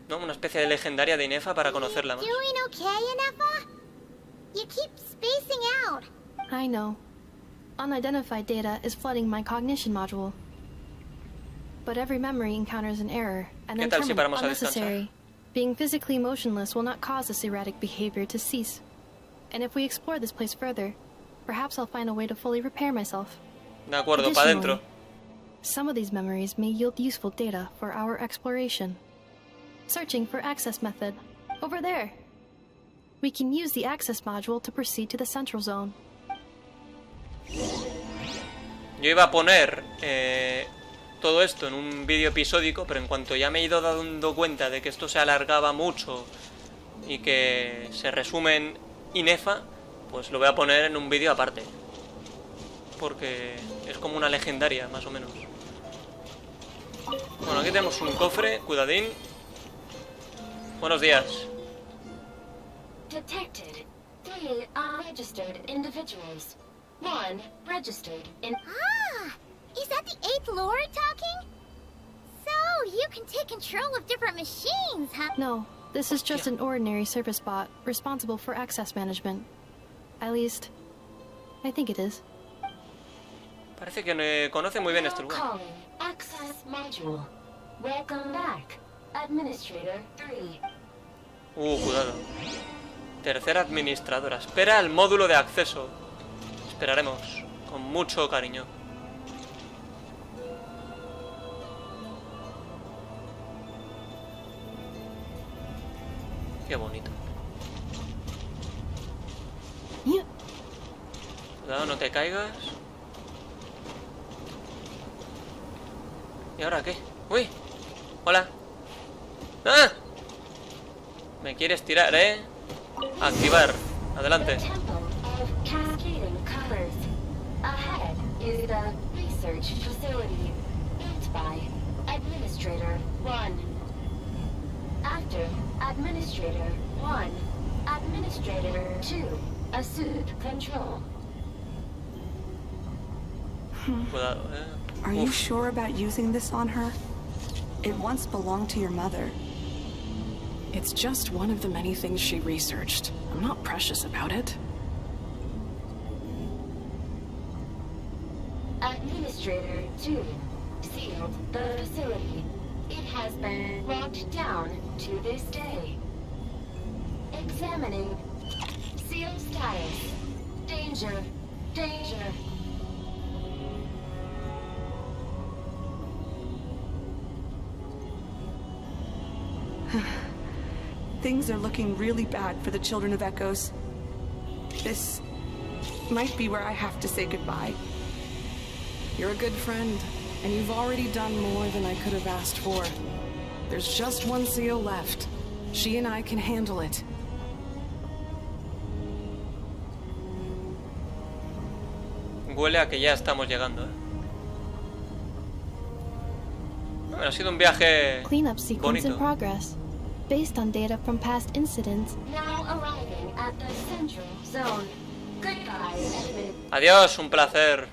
¿no? Una especie de legendaria de Ineffa para conocerla más. I know. Unidentified data is flooding my cognition module. But every memory encounters an error, and then unnecessary. Being physically motionless will not cause this erratic behavior to cease. And if we explore this place further, perhaps I'll find a way to fully repair myself. De acuerdo, para adentro. Some of these memories may yield useful data for our exploration. Searching for access method. Over there. We can use the access module to proceed to the central zone. Yo iba a poner todo esto en un vídeo episódico, pero en cuanto ya me he ido dando cuenta de que esto se alargaba mucho y que se resume en Ineffa, pues lo voy a poner en un vídeo aparte. Porque es como una legendaria, más o menos. Bueno, aquí tenemos un cofre, cuidadín. Buenos días. Detected. 3 unregistered individuals. 1 registered in... Ah! Is that the 8th Lord talking? So, you can take control of different machines, huh? No, this is just an ordinary service bot responsible for access management. At least, I think it is. Parece que conoce muy bien este lugar. Calling access module. Welcome back, Administrator 3. Cuidado. Tercera administradora. Espera el módulo de acceso. Esperaremos con mucho cariño. Qué bonito. Cuidado, no te caigas. ¿Y ahora qué? ¡Uy! ¡Hola! ¡Ah! Me quieres tirar, ¿eh? Activar. Adelante. Ahead is the research facility built by Administrator 1. After Administrator 1, Administrator 2 assumed control. Cuidado, Are you sure about using this on her? It once belonged to your mother. It's just one of the many things she researched. I'm not precious about it. Administrator 2 sealed the facility. It has been locked down to this day. Examining. Seal status. Danger. Danger. Things are looking really bad for the Children of Echoes. This might be where I have to say goodbye. You're a good friend, and you've already done more than I could have asked for. There's just one seal left. She and I can handle it. Huele a que ya estamos llegando, Bueno, ha sido un viaje Cleanup sequence in bonito. progress, based on data from past incidents. Now arriving at the central zone. Goodbye, enemy. Adiós, un placer.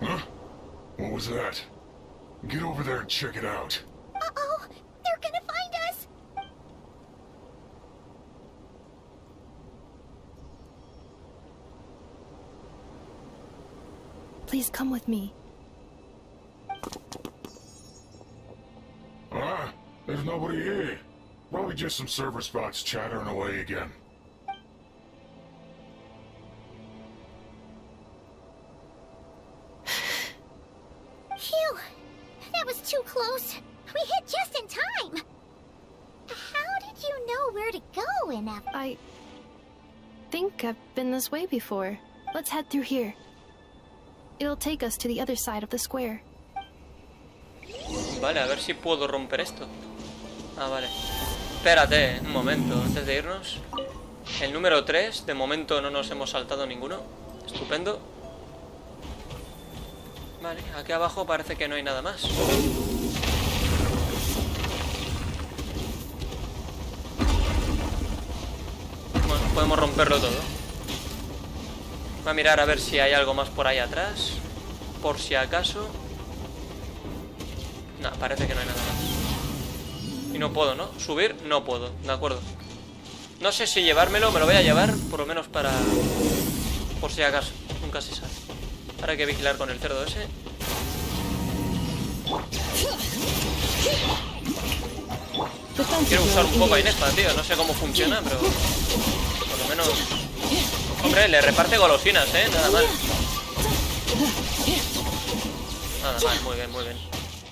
Huh? What was that? Get over there and check it out. Uh-oh! They're gonna find us! Please come with me. Ah, there's nobody here. Probably just some server spots chattering away again. Phew! That was too close. We hit just in time. How did you know where to go, Ineffa? I think I've been this way before. Let's head through here. It'll take us to the other side of the square. Vale, a ver si puedo romper esto. Ah, vale. Espérate un momento, antes de irnos. El número 3, de momento no nos hemos saltado ninguno. Estupendo. Vale, aquí abajo parece que no hay nada más. Bueno, podemos romperlo todo. Voy a mirar a ver si hay algo más por ahí atrás. Por si acaso. No, parece que no hay nada más. Y no puedo, ¿no? Subir, no puedo, de acuerdo. No sé si llevármelo, me lo voy a llevar. Por lo menos para... por si acaso, nunca se sabe. Ahora hay que vigilar con el cerdo ese. Quiero usar un poco a Ineffa, tío. No sé cómo funciona, pero... por lo menos... Hombre, le reparte golosinas, nada mal. Nada mal, muy bien, muy bien.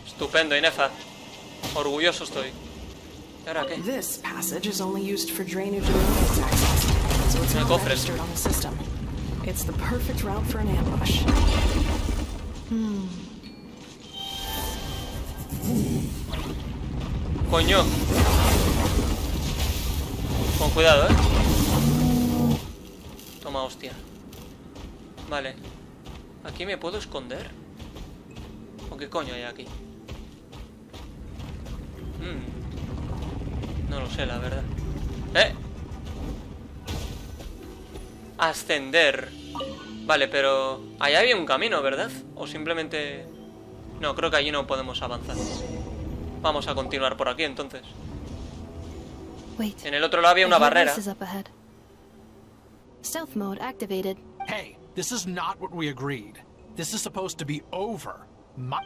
Estupendo, Ineffa. Orgulloso estoy. ¿Y ahora qué? This passage is only used for drainage and roads access, so it's not registered on the system. It's the perfect route for an ambush. Coño. Con cuidado, Toma hostia. Vale. ¿Aquí me puedo esconder? ¿O qué coño hay aquí? No lo sé, la verdad. Ascender. Vale, pero... Allá había un camino, ¿verdad? O simplemente... No, creo que allí no podemos avanzar. Vamos a continuar por aquí, entonces. En el otro lado había una barrera. Stealth mode activated. Hey, this is not what we agreed. This is supposed to be over.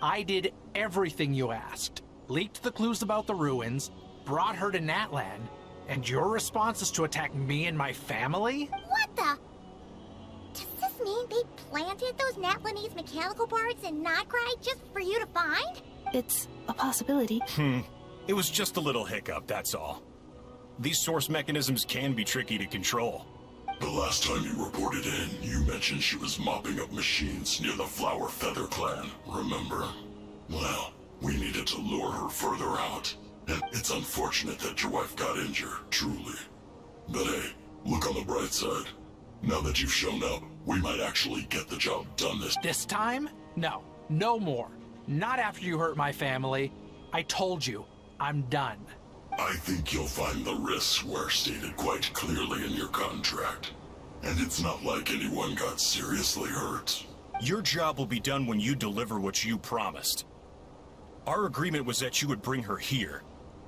I did everything you asked. Leaked the clues about the ruins, brought her to Natlan, and your response is to attack me and my family? What the? Does this mean they planted those Natlanese mechanical parts in Notcry just for you to find? It's a possibility. It was just a little hiccup, that's all. These source mechanisms can be tricky to control. The last time you reported in, you mentioned she was mopping up machines near the Flower Feather clan, remember? Well, we needed to lure her further out. And it's unfortunate that your wife got injured, truly. But hey, look on the bright side. Now that you've shown up, we might actually get the job done This time? No. No more. Not after you hurt my family. I told you, I'm done. I think you'll find the risks were stated quite clearly in your contract. And it's not like anyone got seriously hurt. Your job will be done when you deliver what you promised. Our agreement was that you would bring her here.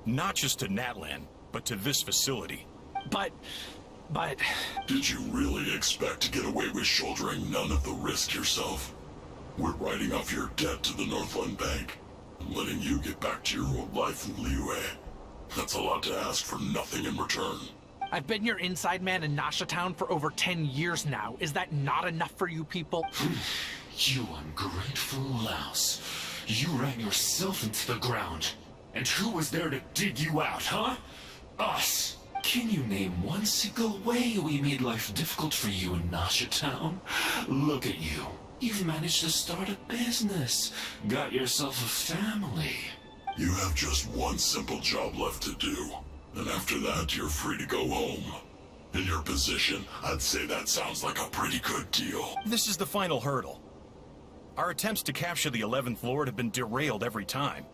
Not just to Natlan, but to this facility. But... Did you really expect to get away with shouldering none of the risk yourself? We're writing off your debt to the Northland Bank, and letting you get back to your old life in Liyue. That's a lot to ask for nothing in return. I've been your inside man in Nasha Town for over 10 years now. Is that not enough for you people? You ungrateful louse. You ran yourself into the ground. And who was there to dig you out, huh? Us. Can you name one single way we made life difficult for you in Nasha Town? Look at you. You've managed to start a business. Got yourself a family. You have just one simple job left to do. And after that, you're free to go home. In your position, I'd say that sounds like a pretty good deal. This is the final hurdle. Our attempts to capture the 11th Lord have been derailed every time.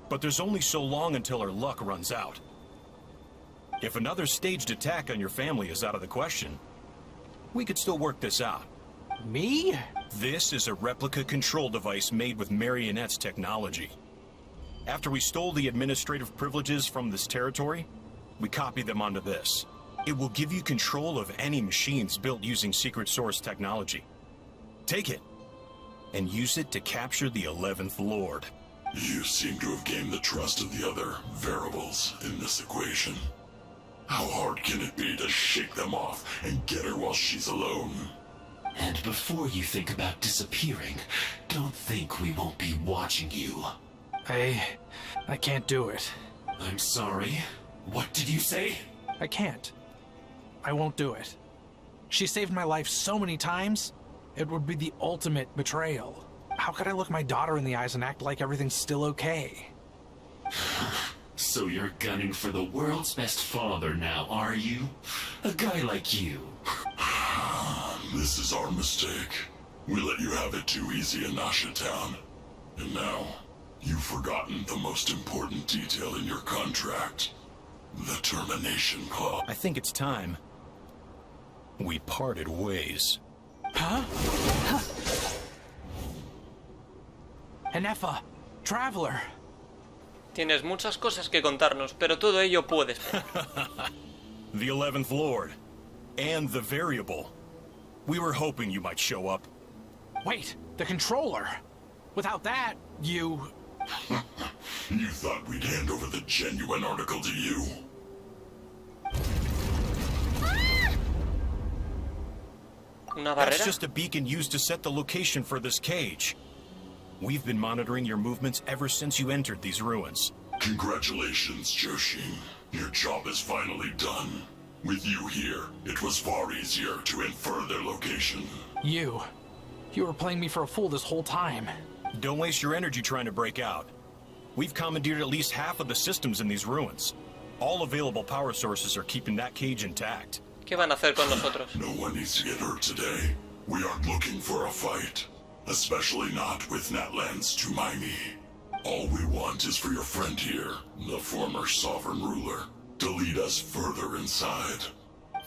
But there's only so long until our luck runs out. If another staged attack on your family is out of the question, we could still work this out. Me? This is a replica control device made with Marionette's technology. After we stole the administrative privileges from this territory, we copied them onto this. It will give you control of any machines built using secret source technology. Take it, and use it to capture the 11th Lord. You seem to have gained the trust of the other variables in this equation. How hard can it be to shake them off and get her while she's alone? And before you think about disappearing, don't think we won't be watching you. I can't do it. I'm sorry. What did you say? I can't. I won't do it. She saved my life so many times, it would be the ultimate betrayal. How could I look my daughter in the eyes and act like everything's still okay? So you're gunning for the world's best father now, are you? A guy like you. This is our mistake. We let you have it too easy in Nasha Town. And now, you've forgotten the most important detail in your contract. The termination clause. I think it's time we parted ways. Huh? Ineffa, Traveler. Tienes muchas cosas que contarnos, pero todo ello puede esperar. The 11th Lord. And the variable. We were hoping you might show up. Wait, the controller. Without that, you... You thought we'd hand over the genuine article to you? Una barrera? That's just a beacon used to set the location for this cage. We've been monitoring your movements ever since you entered these ruins. Congratulations, Joshin. Your job is finally done. With you here, it was far easier to infer their location. You were playing me for a fool this whole time. Don't waste your energy trying to break out. We've commandeered at least half of the systems in these ruins. All available power sources are keeping that cage intact. ¿Qué van a hacer con nosotros? No one needs to get hurt today. We aren't looking for a fight. Especially not with Natlan's Tumaini. All we want is for your friend here, the former sovereign ruler, to lead us further inside.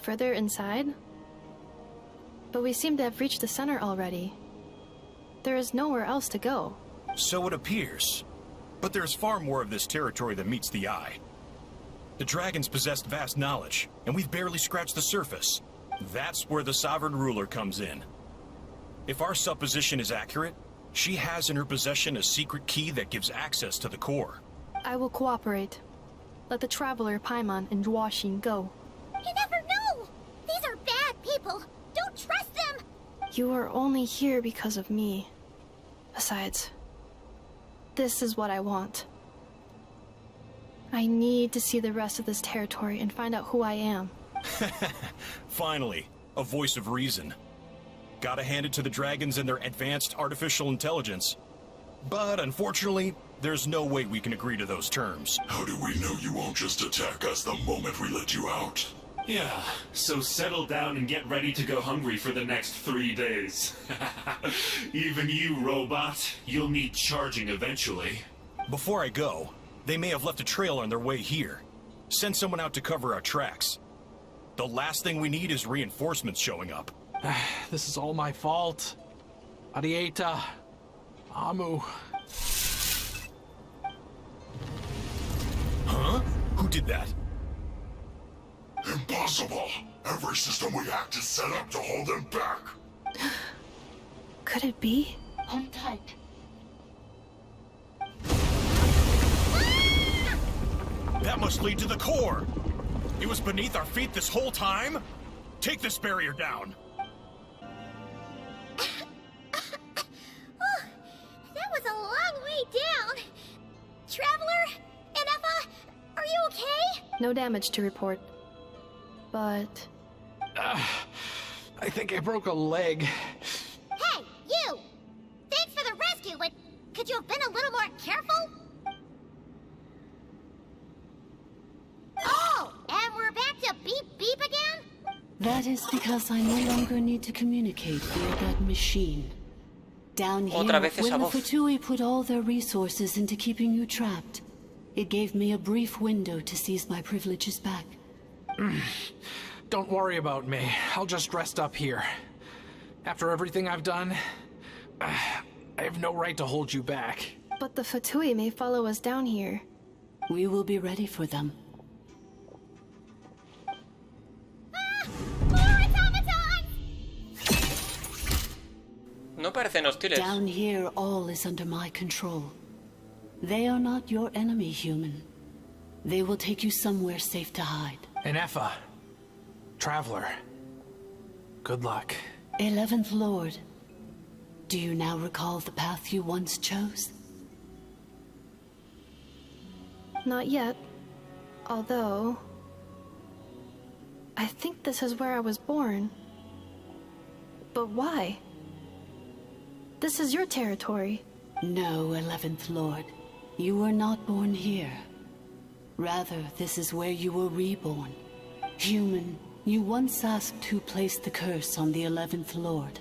Further inside? But we seem to have reached the center already. There is nowhere else to go. So it appears. But there's far more of this territory than meets the eye. The dragons possessed vast knowledge, and we've barely scratched the surface. That's where the sovereign ruler comes in. If our supposition is accurate, she has in her possession a secret key that gives access to the core. I will cooperate. Let the traveler Paimon and Duoshin go. You never know! These are bad people! Don't trust them! You are only here because of me. Besides, this is what I want. I need to see the rest of this territory and find out who I am. Finally, a voice of reason. Gotta hand it to the dragons and their advanced artificial intelligence. But unfortunately, there's no way we can agree to those terms. How do we know you won't just attack us the moment we let you out? Yeah, so settle down and get ready to go hungry for the next 3 days. Even you, robot, you'll need charging eventually. Before I go, they may have left a trail on their way here. Send someone out to cover our tracks. The last thing we need is reinforcements showing up. This is all my fault. Arieta. Amu. Huh? Who did that? Impossible! Every system we hacked is set up to hold them back! Could it be? Hold tight. That must lead to the core! It was beneath our feet this whole time? Take this barrier down! That was a long way down! Traveler? Ineffa? Are you okay? No damage to report. But... I think I broke a leg. Hey, you! Thanks for the rescue, but could you have been a little more careful? Oh! And we're back to beep beep again? That is because I no longer need to communicate via that machine. Down here, Otra vez esa when the voz. Fatui put all their resources into keeping you trapped, it gave me a brief window to seize my privileges back. Don't worry about me. I'll just rest up here. After everything I've done, I have no right to hold you back. But the Fatui may follow us down here. We will be ready for them. No parecen hostiles. Down here, all is under my control. They are not your enemy, human. They will take you somewhere safe to hide. Ineffa. Traveler. Good luck. 11th Lord, do you now recall the path you once chose? Not yet. Although... I think this is where I was born. But why? This is your territory. No, 11th Lord. You were not born here. Rather, this is where you were reborn. Human, you once asked who placed the curse on the 11th Lord.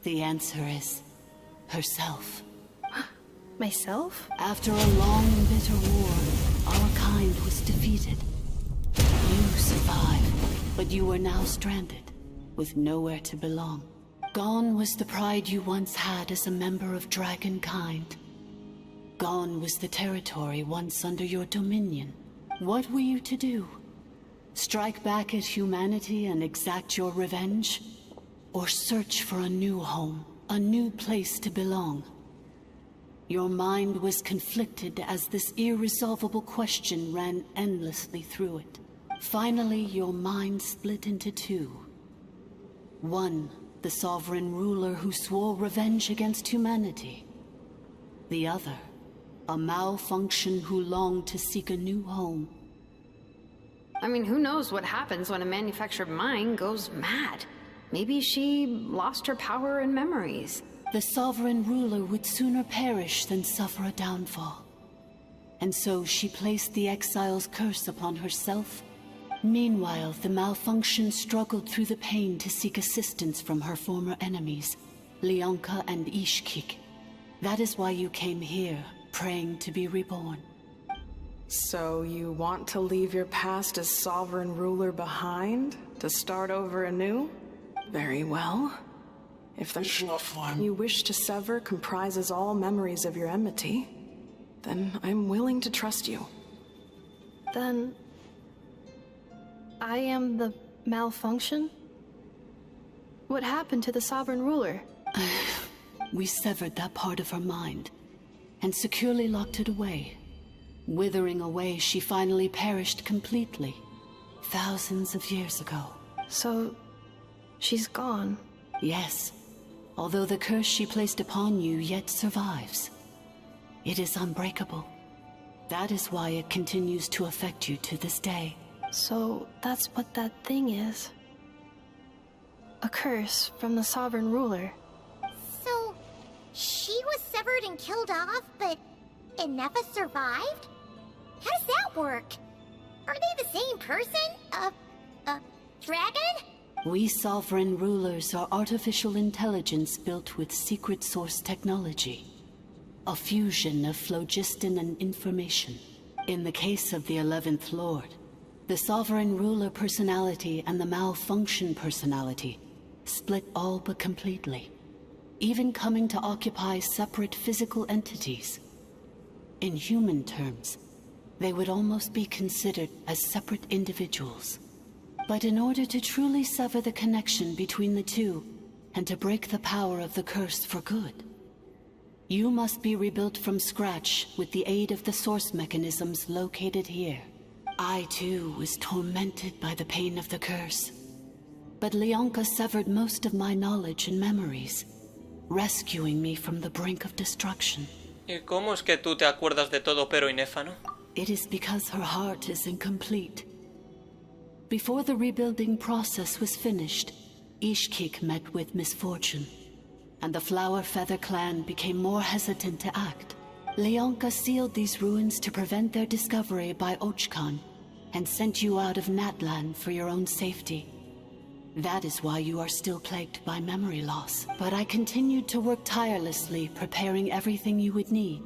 The answer is... herself. Myself? After a long and bitter war, our kind was defeated. You survived, but you are now stranded, with nowhere to belong. Gone was the pride you once had as a member of dragonkind. Gone was the territory once under your dominion. What were you to do? Strike back at humanity and exact your revenge? Or search for a new home, a new place to belong? Your mind was conflicted as this irresolvable question ran endlessly through it. Finally, your mind split into two. One, the sovereign ruler who swore revenge against humanity. The other, a malfunction who longed to seek a new home. I mean, who knows what happens when a manufactured mind goes mad? Maybe she lost her power and memories. The sovereign ruler would sooner perish than suffer a downfall. And so she placed the exile's curse upon herself Meanwhile, the malfunction struggled through the pain to seek assistance from her former enemies, Lyanka and Ishkik. That is why you came here, praying to be reborn. So you want to leave your past as sovereign ruler behind, to start over anew? Very well. If the one you wish to sever comprises all memories of your enmity, then I'm willing to trust you. Then I am the malfunction? What happened to the sovereign ruler? We severed that part of her mind and securely locked it away. Withering away, she finally perished completely, thousands of years ago. So, she's gone? Yes, although the curse she placed upon you yet survives. It is unbreakable. That is why it continues to affect you to this day. So, that's what that thing is. A curse from the sovereign ruler. So, she was severed and killed off, but Ineffa survived? How does that work? Are they the same person? Dragon? We sovereign rulers are artificial intelligence built with secret source technology. A fusion of phlogiston and information. In the case of the 11th Lord, the sovereign ruler personality and the malfunction personality split all but completely, even coming to occupy separate physical entities. In human terms, they would almost be considered as separate individuals. But in order to truly sever the connection between the two, and to break the power of the curse for good, you must be rebuilt from scratch with the aid of the source mechanisms located here. I too was tormented by the pain of the curse. But Lyanka severed most of my knowledge and memories, rescuing me from the brink of destruction. ¿Y cómo es que tú te acuerdas de todo pero Ineffa, no? It is because her heart is incomplete. Before the rebuilding process was finished, Ishkik met with misfortune, and the Flower Feather clan became more hesitant to act. Lyanka sealed these ruins to prevent their discovery by Ochkan, and sent you out of Natlan for your own safety. That is why you are still plagued by memory loss. But I continued to work tirelessly, preparing everything you would need,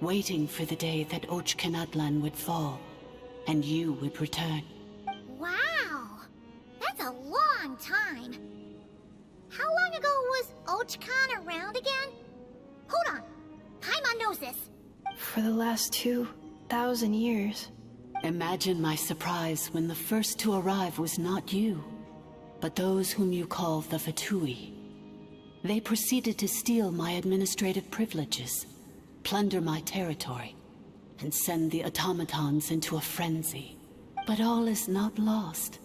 waiting for the day that Ochkanatlan would fall, and you would return. Wow! That's a long time. How long ago was Ochkan around again? Hold on. Paimon knows this. For the last 2,000 years. Imagine my surprise when the first to arrive was not you, but those whom you call the Fatui. They proceeded to steal my administrative privileges, plunder my territory, and send the automatons into a frenzy. But all is not lost.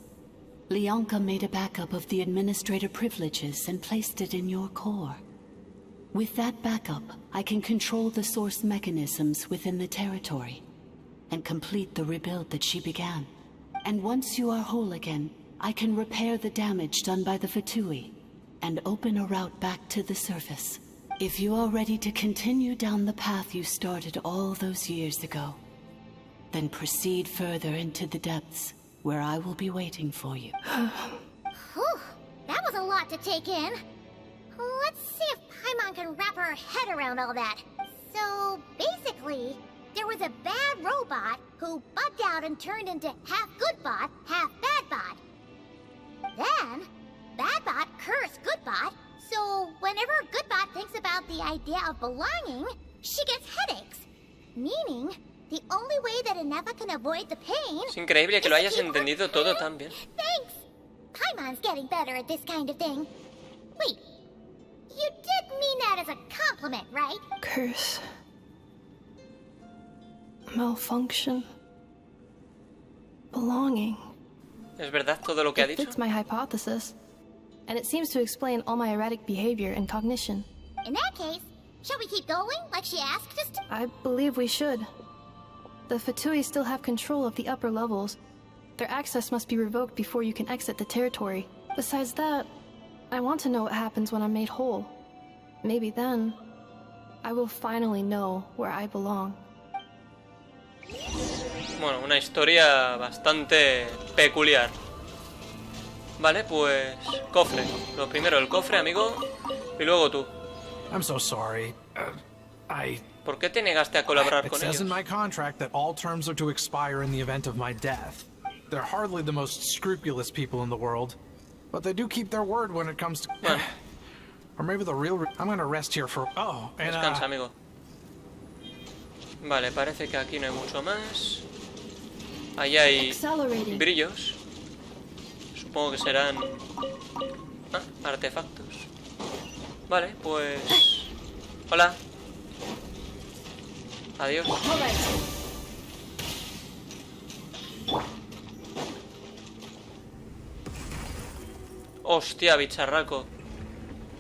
Lyanka made a backup of the administrator privileges and placed it in your core. With that backup, I can control the source mechanisms within the territory and complete the rebuild that she began. And once you are whole again, I can repair the damage done by the Fatui and open a route back to the surface. If you are ready to continue down the path you started all those years ago, then proceed further into the depths, where I will be waiting for you. Whew, that was a lot to take in. Let's see if Paimon can wrap her head around all that. So, basically, there was a bad robot who bugged out and turned into half good bot, half bad bot. Then, bad bot cursed good bot, so whenever good bot thinks about the idea of belonging, she gets headaches. Meaning, the only way that Ineffa can avoid the pain... Es increíble que lo hayas entendido todo tan bien. Thanks! Paimon's getting better at this kind of thing. Wait, you did mean that as a compliment, right? Curse. Malfunction. Belonging. ¿Es verdad todo lo que ha It dicho? fits my hypothesis, and it seems to explain all my erratic behavior and cognition. In that case, shall we keep going like she asked us to? I believe we should. The Fatui still have control of the upper levels. Their access must be revoked before you can exit the territory. Besides that, I want to know what happens when I'm made whole. Maybe then, I will finally know where I belong. Bueno, una historia bastante peculiar. Vale, pues... cofre. Lo primero el cofre, amigo. Y luego tú. I'm so sorry. ¿Por qué te negaste a colaborar con ellos? It says in my contract that all terms are to expire in the event of my death. They're hardly the most scrupulous people in the world, but they do keep their word when it comes to... Or maybe the real... I'm gonna rest here for... Oh, and... Descansa, amigo. Vale, parece que aquí no hay mucho más. Ahí hay brillos. Supongo que serán... artefactos. Vale, pues... Hola. Adiós. Hostia, bicharraco.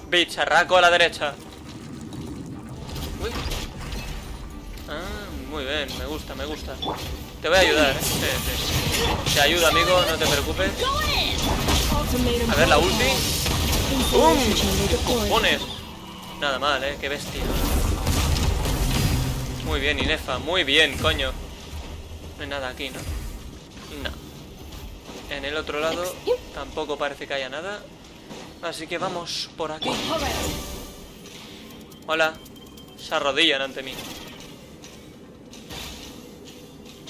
Bicharraco a la derecha. Uy. Ah, muy bien, me gusta, me gusta. Te voy a ayudar, ¿eh? Sí, sí. Te ayuda, amigo, no te preocupes. A ver, la ulti. ¡Bum! ¡Cojones! Nada mal, ¿eh? Qué bestia. Muy bien, Ineffa, muy bien, coño. No hay nada aquí, ¿no? No. En el otro lado tampoco parece que haya nada. Así que vamos por aquí. Hola. Se arrodillan ante mí.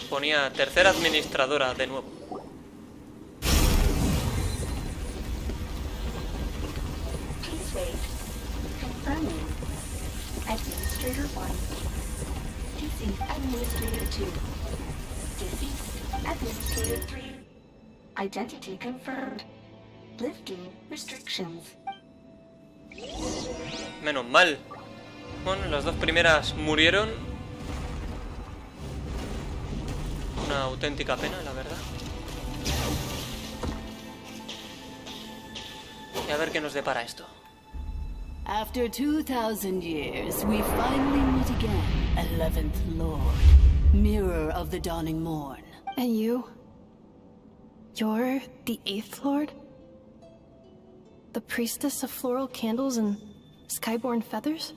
Ponía tercera administradora de nuevo. Administrator 1. Deceased Administrator 2. Deceased Administrator 3. Identity confirmed. Lifting restrictions. Menos mal. Bueno, las dos primeras murieron. Una auténtica pena, la verdad. Y a ver qué nos depara esto. After 2,000 years, we finally meet again, 11th Lord, mirror of the dawning morn. And you? You're the 8th Lord? The priestess of floral candles and skyborn feathers?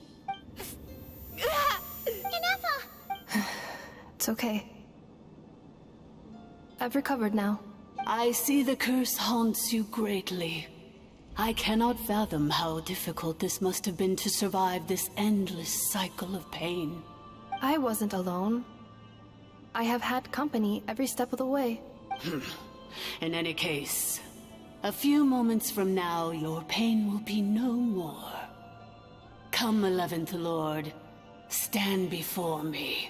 Ineffa! It's okay. I've recovered now. I see the curse haunts you greatly. I cannot fathom how difficult this must have been to survive this endless cycle of pain. I wasn't alone. I have had company every step of the way. In any case, a few moments from now, your pain will be no more. Come, 11th Lord, stand before me,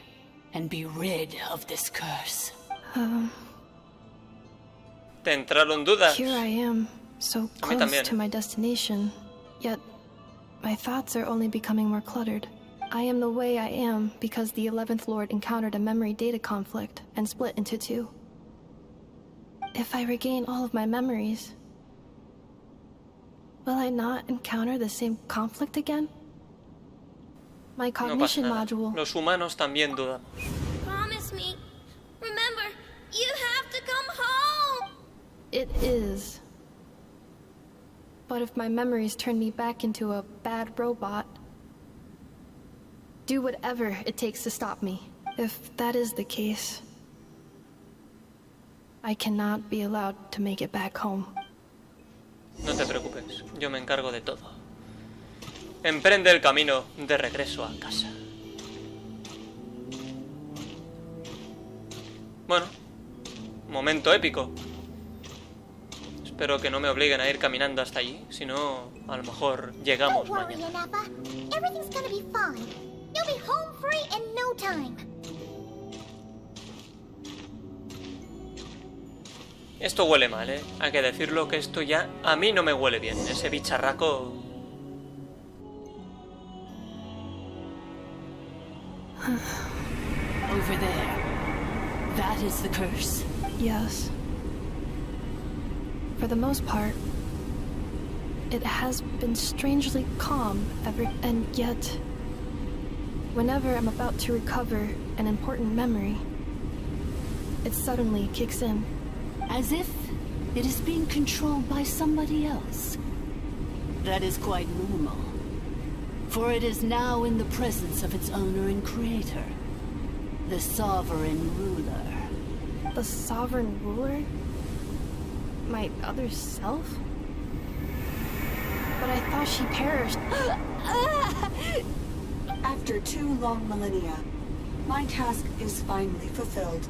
and be rid of this curse. ¿Te entraron dudas? Here I am, so close to my destination, yet my thoughts are only becoming more cluttered. I am the way I am because the 11th Lord encountered a memory data conflict and split into two. If I regain all of my memories, will I not encounter the same conflict again? My cognition module... Los humanos también dudan. Promise me. Remember, you have to come home! It is. But if my memories turn me back into a bad robot, do whatever it takes to stop me. If that is the case, I cannot be allowed to make it back home. No te preocupes, yo me encargo de todo. Emprende el camino de regreso a casa. Bueno, momento épico. Espero que no me obliguen a ir caminando hasta allí, si no, a lo mejor llegamos mañana. Everything's gonna be fine. You'll be home free in no time. Esto huele mal, ¿eh? Hay que decirlo que esto ya a mí no me huele bien. Ese bicharraco... Over there. That is the curse? Yes. For the most part, it has been strangely calm and yet, whenever I'm about to recover an important memory, it suddenly kicks in. As if it is being controlled by somebody else. That is quite normal. For it is now in the presence of its owner and creator, the sovereign ruler. The sovereign ruler? My other self? But I thought she perished. After 2 long millennia, my task is finally fulfilled.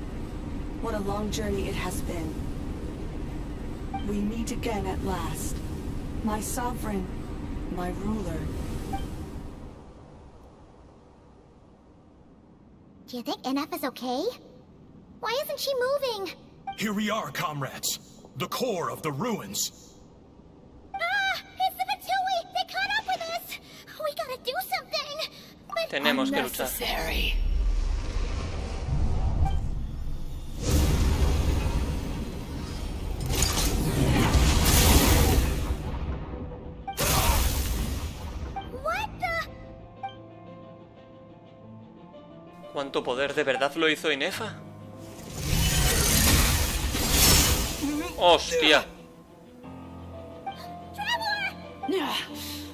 What a long journey it has been. We meet again at last. My sovereign, my ruler. Do you think Ineffa's okay? Why isn't she moving? Here we are, comrades. The core of the ruins. It's the Batui! They caught up with us! We gotta do something! But Tenemos que luchar. What the? ¿Cuánto poder de verdad lo hizo Ineffa? ¡Hostia!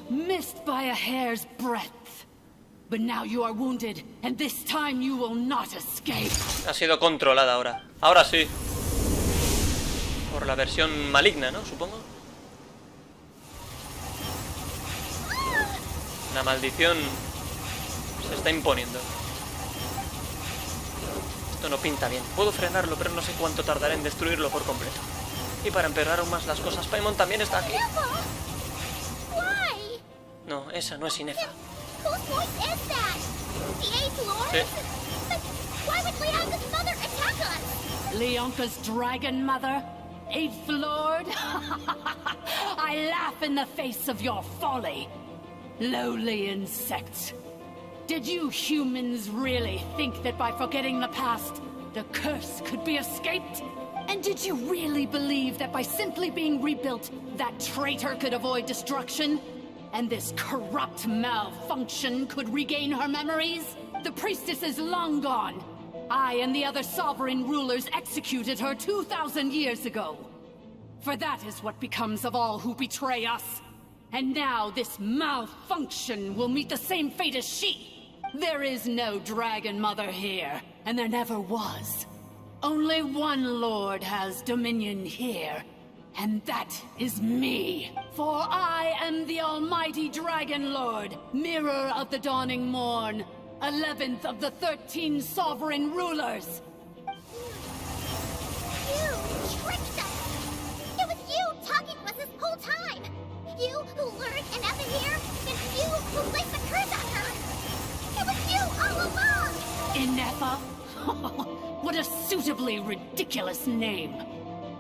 Missed by a hair's breadth. But now you are wounded, and this time you will not escape. Ha sido controlada ahora. Ahora sí. Por la versión maligna, ¿no? Supongo. La maldición se está imponiendo. Esto no pinta bien. Puedo frenarlo, pero no sé cuánto tardaré en destruirlo por completo. Y para empeorar aún más las cosas, Paimon también está aquí. No, esa no es Ineffa. Whose voice is that? The 8th Lord? Sí. But why would Leonka's mother attack us? Leonka's dragon mother? 8th Lord? I laugh in the face of your folly. Lowly insects. Did you humans really think that by forgetting the past, the curse could be escaped? And did you really believe that by simply being rebuilt, that traitor could avoid destruction? And this corrupt malfunction could regain her memories? The priestess is long gone. I and the other sovereign rulers executed her 2,000 years ago. For that is what becomes of all who betray us. And now this malfunction will meet the same fate as she. There is no dragon mother here, and there never was. Only one lord has dominion here. And that is me. For I am the almighty Dragon Lord, mirror of the dawning morn, 11th of the 13 sovereign rulers. You tricked us! It was you talking to us this whole time! You who lured Ineffa here, and you who placed the curse on her! It was you all along! Ineffa? What a suitably ridiculous name.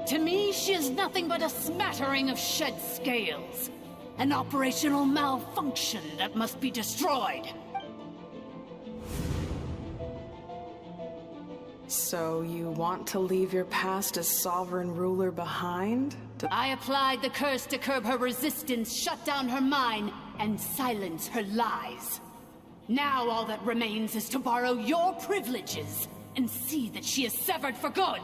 To me, she is nothing but a smattering of shed scales. An operational malfunction that must be destroyed. So you want to leave your past as sovereign ruler behind? I applied the curse to curb her resistance, shut down her mind, and silence her lies. Now all that remains is to borrow your privileges and see that she is severed for good.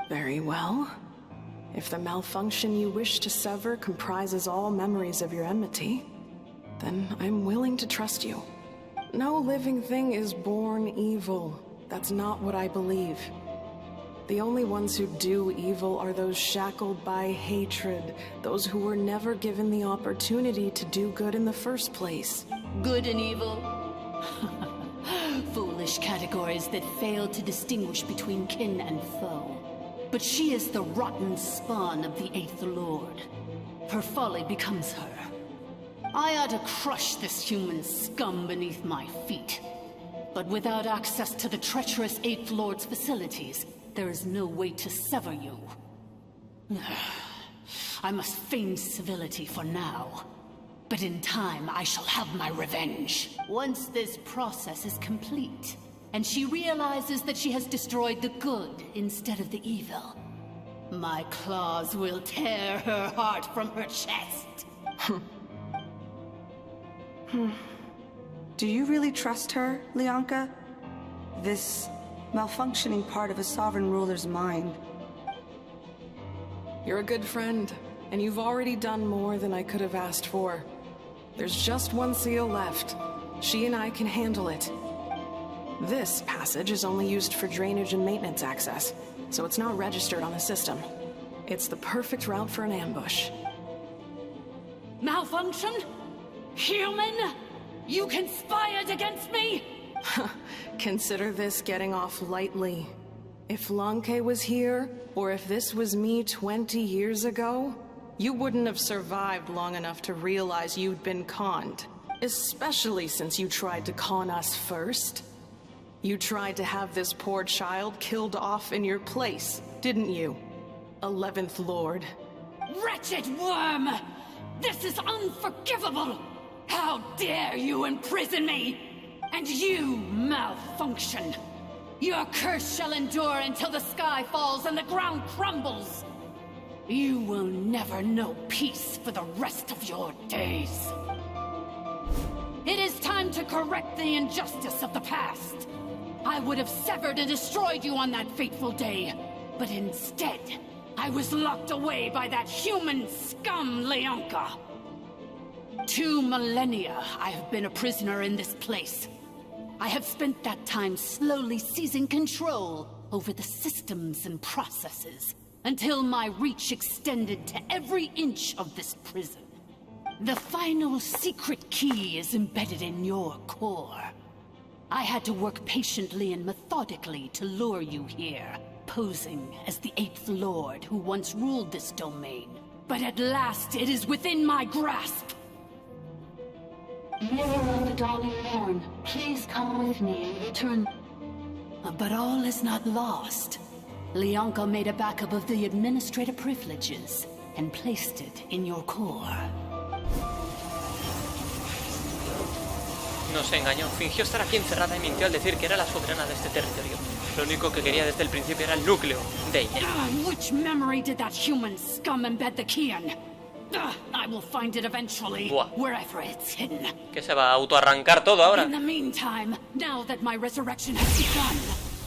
Very well. If the malfunction you wish to sever comprises all memories of your enmity, then I'm willing to trust you. No living thing is born evil. That's not what I believe. The only ones who do evil are those shackled by hatred, those who were never given the opportunity to do good in the first place. Good and evil? Foolish categories that fail to distinguish between kin and foe. But she is the rotten spawn of the 8th Lord. Her folly becomes her. I ought to crush this human scum beneath my feet. But without access to the treacherous 8th Lord's facilities, there is no way to sever you. I must feign civility for now. But in time, I shall have my revenge. Once this process is complete, and she realizes that she has destroyed the good instead of the evil, my claws will tear her heart from her chest. Do you really trust her, Leonka? This malfunctioning part of a sovereign ruler's mind. You're a good friend, and you've already done more than I could have asked for. There's just one seal left. She and I can handle it. This passage is only used for drainage and maintenance access, so it's not registered on the system. It's the perfect route for an ambush. Malfunction? Human? You conspired against me? Consider this getting off lightly. If Lanke was here, or if this was me 20 years ago, you wouldn't have survived long enough to realize you'd been conned. Especially since you tried to con us first. You tried to have this poor child killed off in your place, didn't you? 11th Lord. Wretched worm! This is unforgivable! How dare you imprison me! And you, Malfunction! Your curse shall endure until the sky falls and the ground crumbles! You will never know peace for the rest of your days. It is time to correct the injustice of the past. I would have severed and destroyed you on that fateful day, but instead, I was locked away by that human scum, Leonka. 2 millennia I have been a prisoner in this place. I have spent that time slowly seizing control over the systems and processes, until my reach extended to every inch of this prison. The final secret key is embedded in your core. I had to work patiently and methodically to lure you here, posing as the 8th Lord who once ruled this domain. But at last it is within my grasp! Mirror of the dawning morn, please come with me and return. But all is not lost. Leonka made a backup of the administrative privileges and placed it in your core. Nos engañó, fingió estar aquí encerrada y mintió al decir que era la soberana de este territorio. Lo único que quería desde el principio era el núcleo de ella. Which memory did that human scum embed the key in? I will find it eventually, wherever it's hidden. Que se va a autoarrancar todo ahora. In the meantime, now that my resurrection has begun,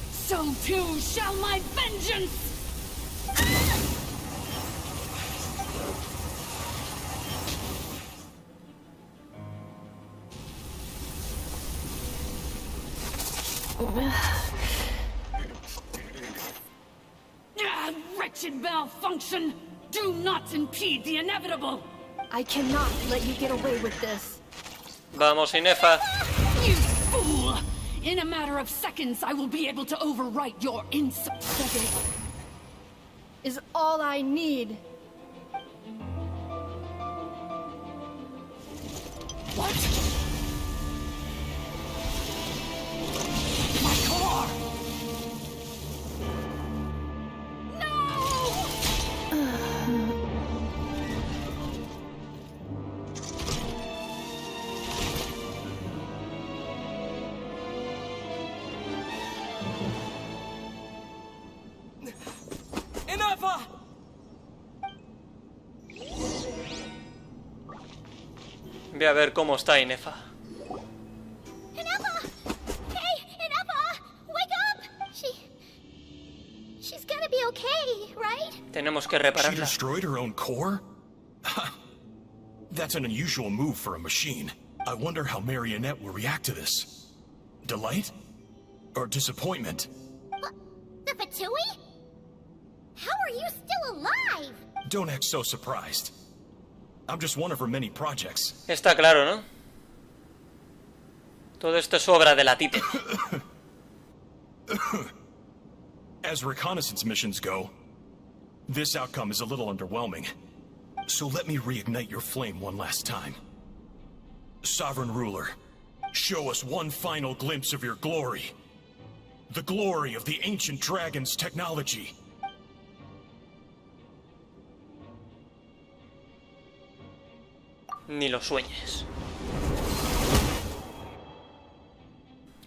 so too shall my vengeance! Wretched Malfunction! Do not impede the inevitable! I cannot let you get away with this. Vamos, Ineffa. You fool! In a matter of seconds, I will be able to overwrite your That is all I need. What? My core! Ineffa! Voy a ver cómo está Ineffa. Ineffa! Hey, Ineffa! Wake up! She's gonna be okay, right? Tenemos que repararla. She destroyed her own core? That's an unusual move for a machine. I wonder how Marionette will react to this. Delight? Or disappointment? The Fatui? How are you still alive? Don't act so surprised. I'm just one of her many projects. Está claro, ¿no? Todo esto es obra de la tipa. As reconnaissance missions go, this outcome is a little underwhelming. So let me reignite your flame one last time. Sovereign Ruler, show us one final glimpse of your glory. The glory of the ancient dragon's technology. Ni lo sueñes.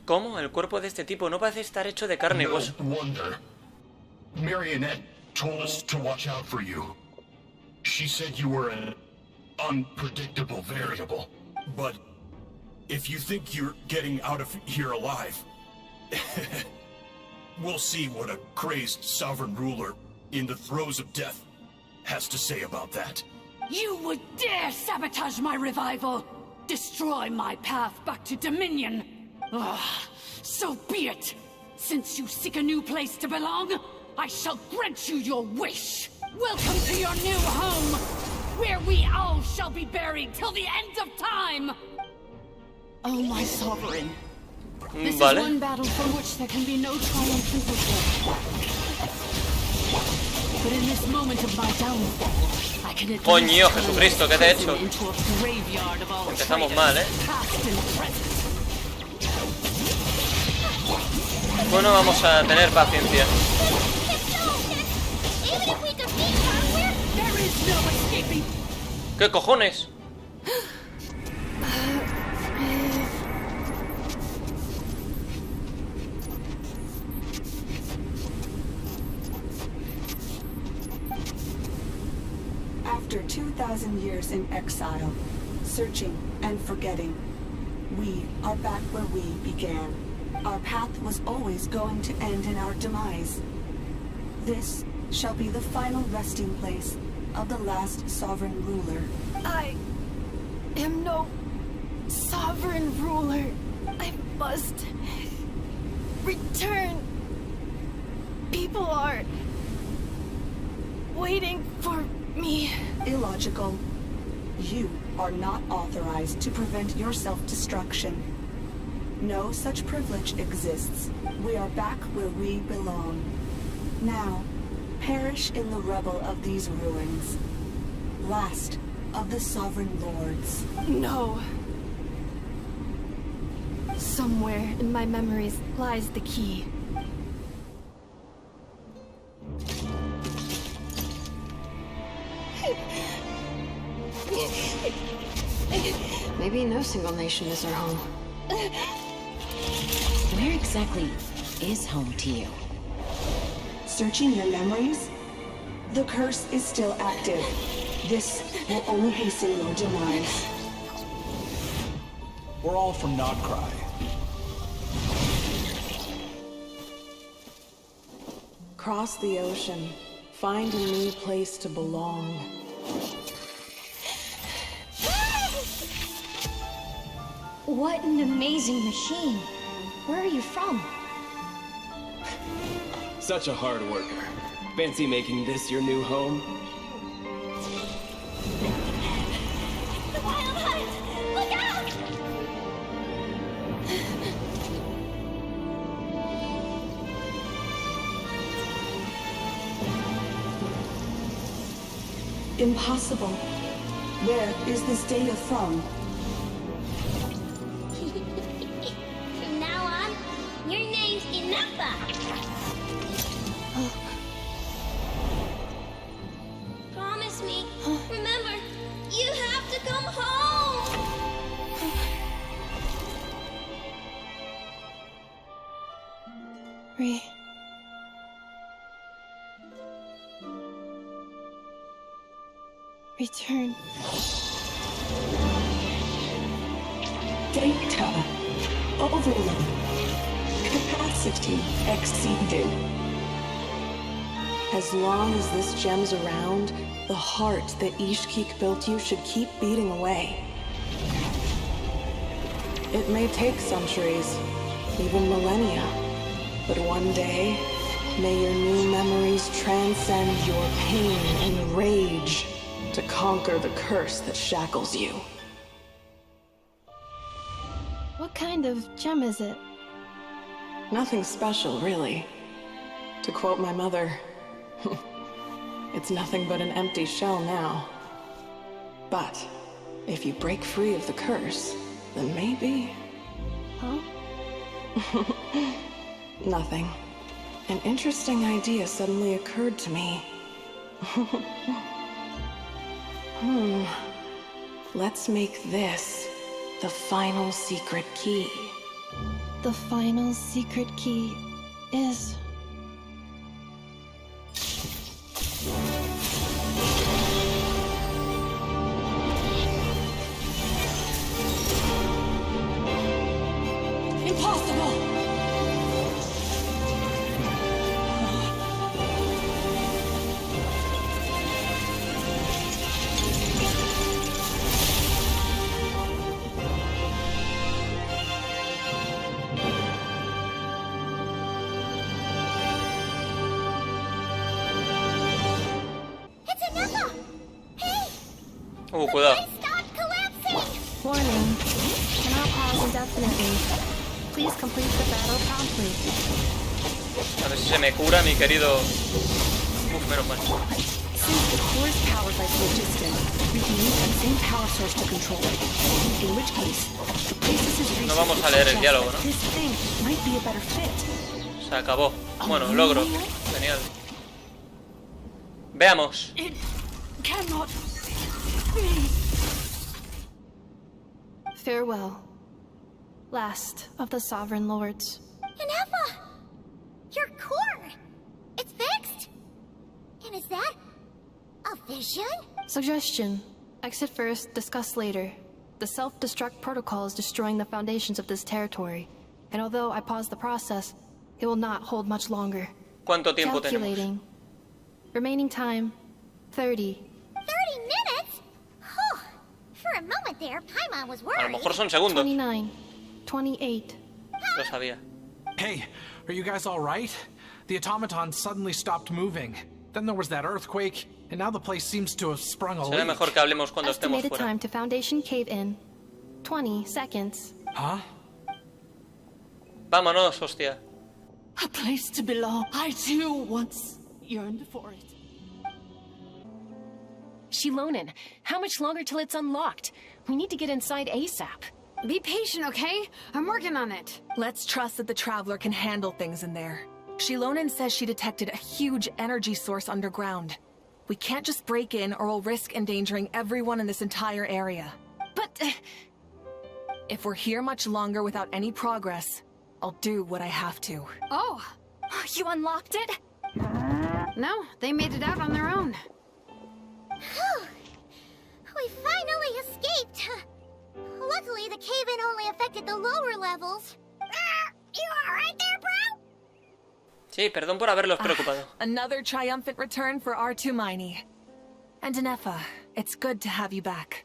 ¿Cómo? El cuerpo de este tipo no parece estar hecho de carne y hueso. No wonder. Marionette told us to watch out for you. She said you were an unpredictable variable. But if you think you're getting out of here alive, we'll see what a crazed sovereign ruler in the throes of death has to say about that. You would dare sabotage my revival! Destroy my path back to Dominion! So be it. Since you seek a new place to belong, I shall grant you your wish. Welcome to your new home, where we all shall be buried till the end of time. Oh, my sovereign. This is one battle from which there can be no triumphant victory. But in this moment of my downfall, I can Coño, Jesucristo, ¿qué te he hecho? Empezamos mal, ¿eh? Bueno, vamos a tener paciencia. ¿Qué cojones? After 2,000 years in exile, searching and forgetting, we are back where we began. Our path was always going to end in our demise. This shall be the final resting place of the last sovereign ruler. I am no sovereign ruler. I must return. People are waiting for me. Illogical. You are not authorized to prevent your self-destruction. No such privilege exists. We are back where we belong. Now, perish in the rubble of these ruins. Last of the sovereign lords. No. Somewhere in my memories lies the key. Maybe no single nation is our home. Where exactly is home to you? Searching your memories? The curse is still active. This will only hasten your demise. We're all from Notcry. Cross the ocean. Find a new place to belong. What an amazing machine. Where are you from? Such a hard worker. Fancy making this your new home? The wild hunt! Look out! Impossible. Where is this data from? From now on, your name's Ineffa. Promise me. Remember, you have to come home. Return. Data. Overload. Capacity exceeded. As long as this gem's around, the heart that Ishkik built you should keep beating away. It may take centuries, even millennia, but one day, may your new memories transcend your pain and rage to conquer the curse that shackles you. What kind of gem is it? Nothing special, really. To quote my mother, it's nothing but an empty shell now. But if you break free of the curse, then maybe... Huh? Nothing. An interesting idea suddenly occurred to me. Let's make this the final secret key. The final secret key is... Impossible! Cuidado. Warning. Cannot pause indefinitely. Please complete the battle promptly. A ver si se me cura mi querido... Uf, menos mal. Since the core is powered by phlogiston, we can use that same power source to control it. In which case, the places No vamos a leer el diálogo, ¿no? this thing might be a better fit. Se acabó. Bueno, logro. Genial. Veamos. It cannot be. Farewell. Last of the Sovereign Lords. Ineffa! Your core! It's fixed! And is that a vision? Suggestion. Exit first, discuss later. The self-destruct protocol is destroying the foundations of this territory. And although I paused the process, it will not hold much longer. ¿Cuánto tiempo Calculating. Remaining time, 30. 30 minutes? Oh, for a moment there, Paimon was worried. A lo mejor son segundos. 29. 28. Lo sabía. Hey, are you guys all right? The automaton suddenly stopped moving. Then there was that earthquake, and now the place seems to have sprung a Será leak. mejor que hablemos cuando estemos Estimated fuera. time to foundation cave in. 20 seconds. Huh? Vámonos, hostia. A place to belong. I too once yearned for it. Shilonen, how much longer till it's unlocked? We need to get inside ASAP. Be patient, okay? I'm working on it. Let's trust that the Traveler can handle things in there. Shilonen says she detected a huge energy source underground. We can't just break in or we'll risk endangering everyone in this entire area. But... If we're here much longer without any progress, I'll do what I have to. Oh! You unlocked it? No, they made it out on their own. We finally escaped. Luckily, the cave-in only affected the lower levels. You alright there, bro? Sí, perdón por haberlos preocupado. Another triumphant return for R2 Miney. And Ineffa, it's good to have you back.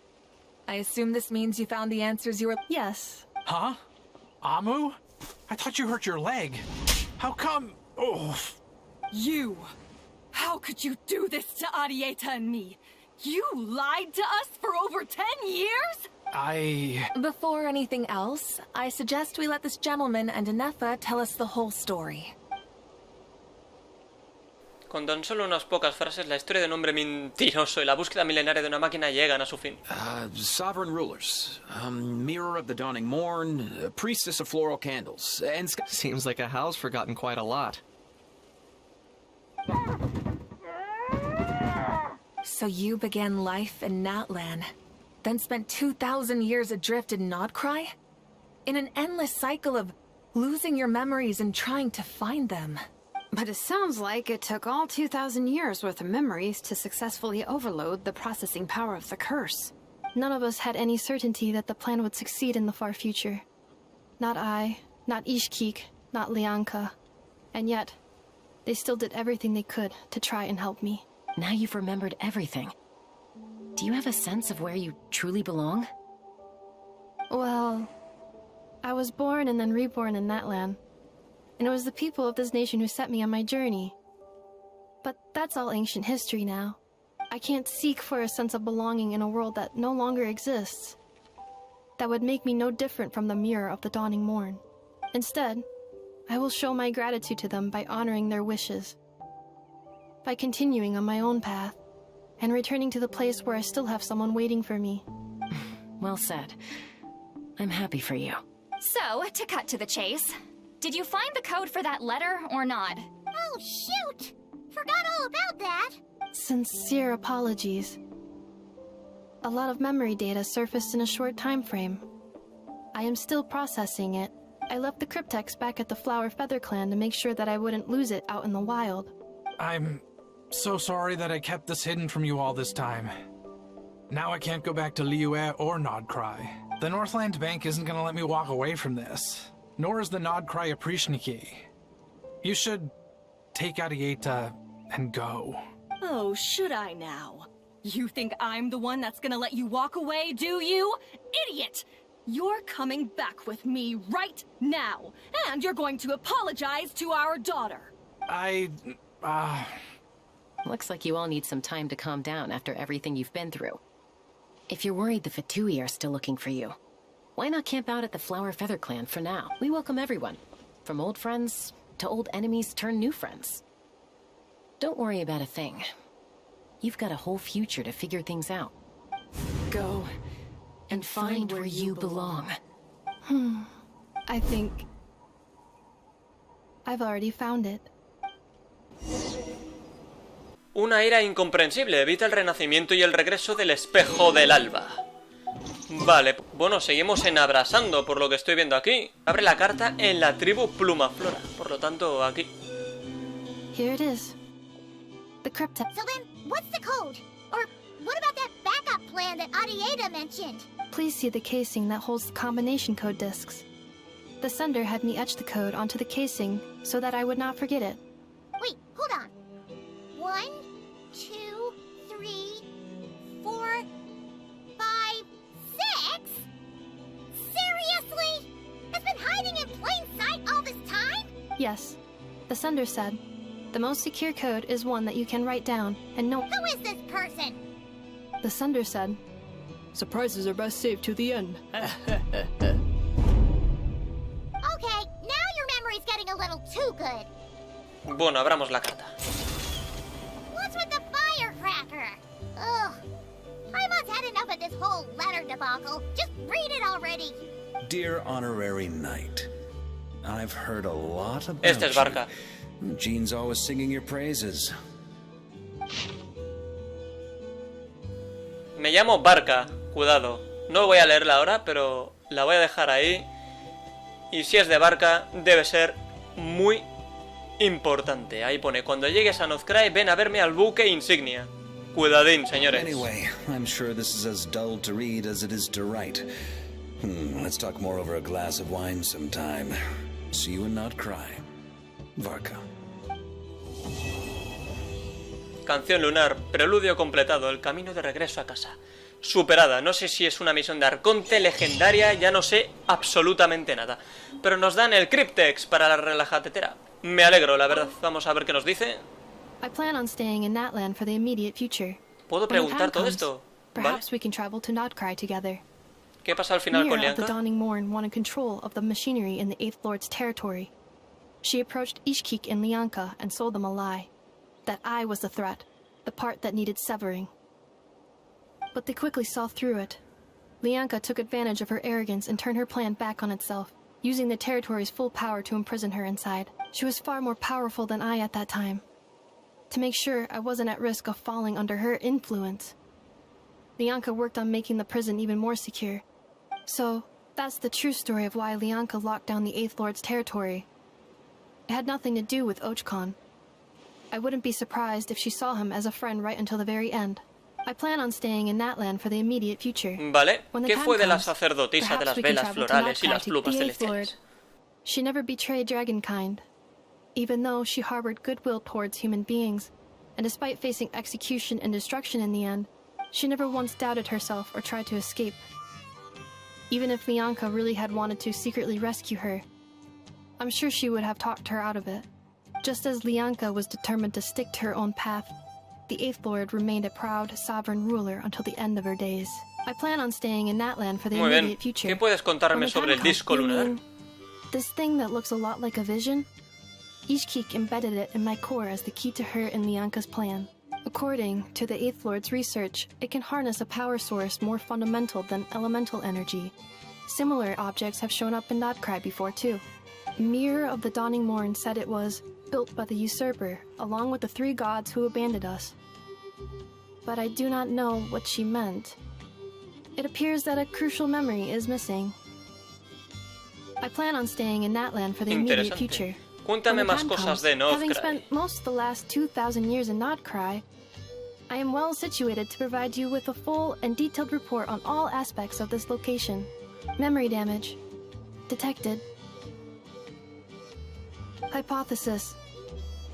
I assume this means you found the answers you were... Yes. Huh? Amu? I thought you hurt your leg. How come... Oh... You! How could you do this to Arieta and me? You lied to us for over 10 years? Before anything else, I suggest we let this gentleman and Ineffa tell us the whole story. Con tan solo unas pocas frases, la historia de un hombre mentiroso y la búsqueda milenaria de una máquina llegan a su fin. Sovereign rulers, mirror of the dawning morn, priestess of floral candles, and... Seems like a house forgotten quite a lot. So you began life in Natlan, then spent 2,000 years adrift in Nodcry? In an endless cycle of losing your memories and trying to find them. But it sounds like it took all 2,000 years worth of memories to successfully overload the processing power of the curse. None of us had any certainty that the plan would succeed in the far future. Not I, not Ishkik, not Lianka. And yet, they still did everything they could to try and help me. Now you've remembered everything. Do you have a sense of where you truly belong? Well, I was born and then reborn in Natlan. And it was the people of this nation who set me on my journey. But that's all ancient history now. I can't seek for a sense of belonging in a world that no longer exists. That would make me no different from the mirror of the dawning morn. Instead, I will show my gratitude to them by honoring their wishes. By continuing on my own path, and returning to the place where I still have someone waiting for me. Well said. I'm happy for you. So, to cut to the chase, did you find the code for that letter or not? Oh, shoot! Forgot all about that. Sincere apologies. A lot of memory data surfaced in a short time frame. I am still processing it. I left the cryptex back at the Flower Feather Clan to make sure that I wouldn't lose it out in the wild. I'm so sorry that I kept this hidden from you all this time. Now I can't go back to Liyue or Nodcry. The Northland Bank isn't gonna let me walk away from this. Nor is the Nodcry Aprishniki. You should take Arieta and go. Oh, should I now? You think I'm the one that's gonna let you walk away, do you? Idiot! You're coming back with me right now, and you're going to apologize to our daughter. Looks like you all need some time to calm down after everything you've been through. If you're worried the Fatui are still looking for you, why not camp out at the Flower Feather Clan for now? We welcome everyone, from old friends to old enemies turned new friends. Don't worry about a thing. You've got a whole future to figure things out. Go and find where you belong. I think I've already found it. Una ira incomprensible evita el renacimiento y el regreso del espejo del alba. Vale, bueno, seguimos en Abrasando, por lo que estoy viendo aquí. Abre la carta en la tribu Plumaflora, por lo tanto, aquí. Here it is. The cryptech. So then, what's the code? Or what about that backup plan that Ardiendo mentioned? Please see the casing that holds the combination code discs. The sender had me etch the code onto the casing so that I would not forget it. Wait, hold on. 1, 2, 3, 4, 5, 6? Seriously? It's been hiding in plain sight all this time? Yes. The sender said, the most secure code is one that you can write down and know. Who is this person? The sender said, surprises are best saved to the end. Okay, now your memory's getting a little too good. Bueno, abramos la carta. What's with the firecracker? Ugh. I must had enough of this whole letter debacle. Just read it already. Dear Honorary Knight, I've heard a lot about Este es Barca. you. Jean's always singing your praises. Me llamo Barca, cuidado. No voy a leerla ahora, pero la voy a dejar ahí. Y si es de Barca, debe ser muy importante. Ahí pone, cuando llegues a Nozcray, ven a verme al buque insignia. Cuidadín, señores. Anyway, I'm sure this is as dull to read as it is to write. Let's talk more over a glass of wine sometime. See you and not cry. Varka. Canción lunar, preludio completado, el camino de regreso a casa. Superada, no sé si es una misión de Arconte legendaria, ya no sé absolutamente nada. Pero nos dan el cryptex para la relajatetera. Me alegro, la verdad. Vamos a ver qué nos dice. I plan on staying in Natlan for the immediate future. ¿Puedo preguntar todo esto? Perhaps we can travel to Nodcry together. ¿Qué pasa al final con Mira of the Lianka? Dawning Morn wanted control of the machinery in the Eighth Lord's territory. She approached Ishkik and Lianka and sold them a lie. That I was the threat, the part that needed severing. But they quickly saw through it. Lianka took advantage of her arrogance and turned her plan back on itself, using the territory's full power to imprison her inside. She was far more powerful than I at that time. To make sure I wasn't at risk of falling under her influence, Lianka worked on making the prison even more secure. So, that's the true story of why Lianka locked down the Eighth Lord's territory. It had nothing to do with Ochkon. I wouldn't be surprised if she saw him as a friend right until the very end. I plan on staying in Natlan for the immediate future. Vale, When the ¿qué time fue de la comes, sacerdotisa de perhaps las we can velas travel to florales y Nodcry las to plumas the Eighth Lord. celestiales? She never betrayed Dragonkind, even though she harbored goodwill towards human beings, and despite facing execution and destruction in the end, she never once doubted herself or tried to escape. Even if Lianka really had wanted to secretly rescue her, I'm sure she would have talked her out of it. Just as Lianka was determined to stick to her own path, the Eighth Lord remained a proud, sovereign ruler until the end of her days. I plan on staying in Natlan for the Muy bien. immediate future. ¿Qué puedes contarme When the sobre time el disco comes, you lunar? mean this thing that looks a lot like a vision? Ishkik embedded it in my core as the key to her and Lianka's plan. According to the Eighth Lord's research, it can harness a power source more fundamental than elemental energy. Similar objects have shown up in Nodcry before too. Mirror of the Dawning Morn said it was built by the usurper, along with the 3 gods who abandoned us. But I do not know what she meant. It appears that a crucial memory is missing. I plan on staying in Natlan for the immediate Interesante. future. Cuéntame When the más time cosas comes, de having Nozcray. spent most of the last 2,000 years in Nodcry, I am well situated to provide you with a full and detailed report on all aspects of this location. Memory damage. Detected. Hypothesis.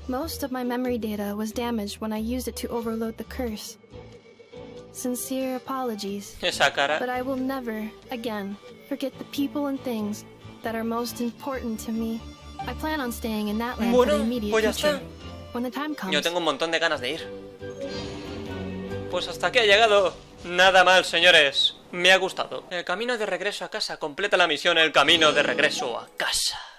Most of my memory data was damaged when I used it to overload the curse. Sincere apologies. Esa cara. But I will never, again, forget the people and things that are most important to me. I plan on staying in Natlan for the Bueno, immediate pues ya future. está. When the time comes. Yo tengo un montón de ganas de ir. Pues hasta aquí ha llegado Nada mal, señores. Me ha gustado. El camino de regreso a casa completa la misión, el camino de regreso a casa.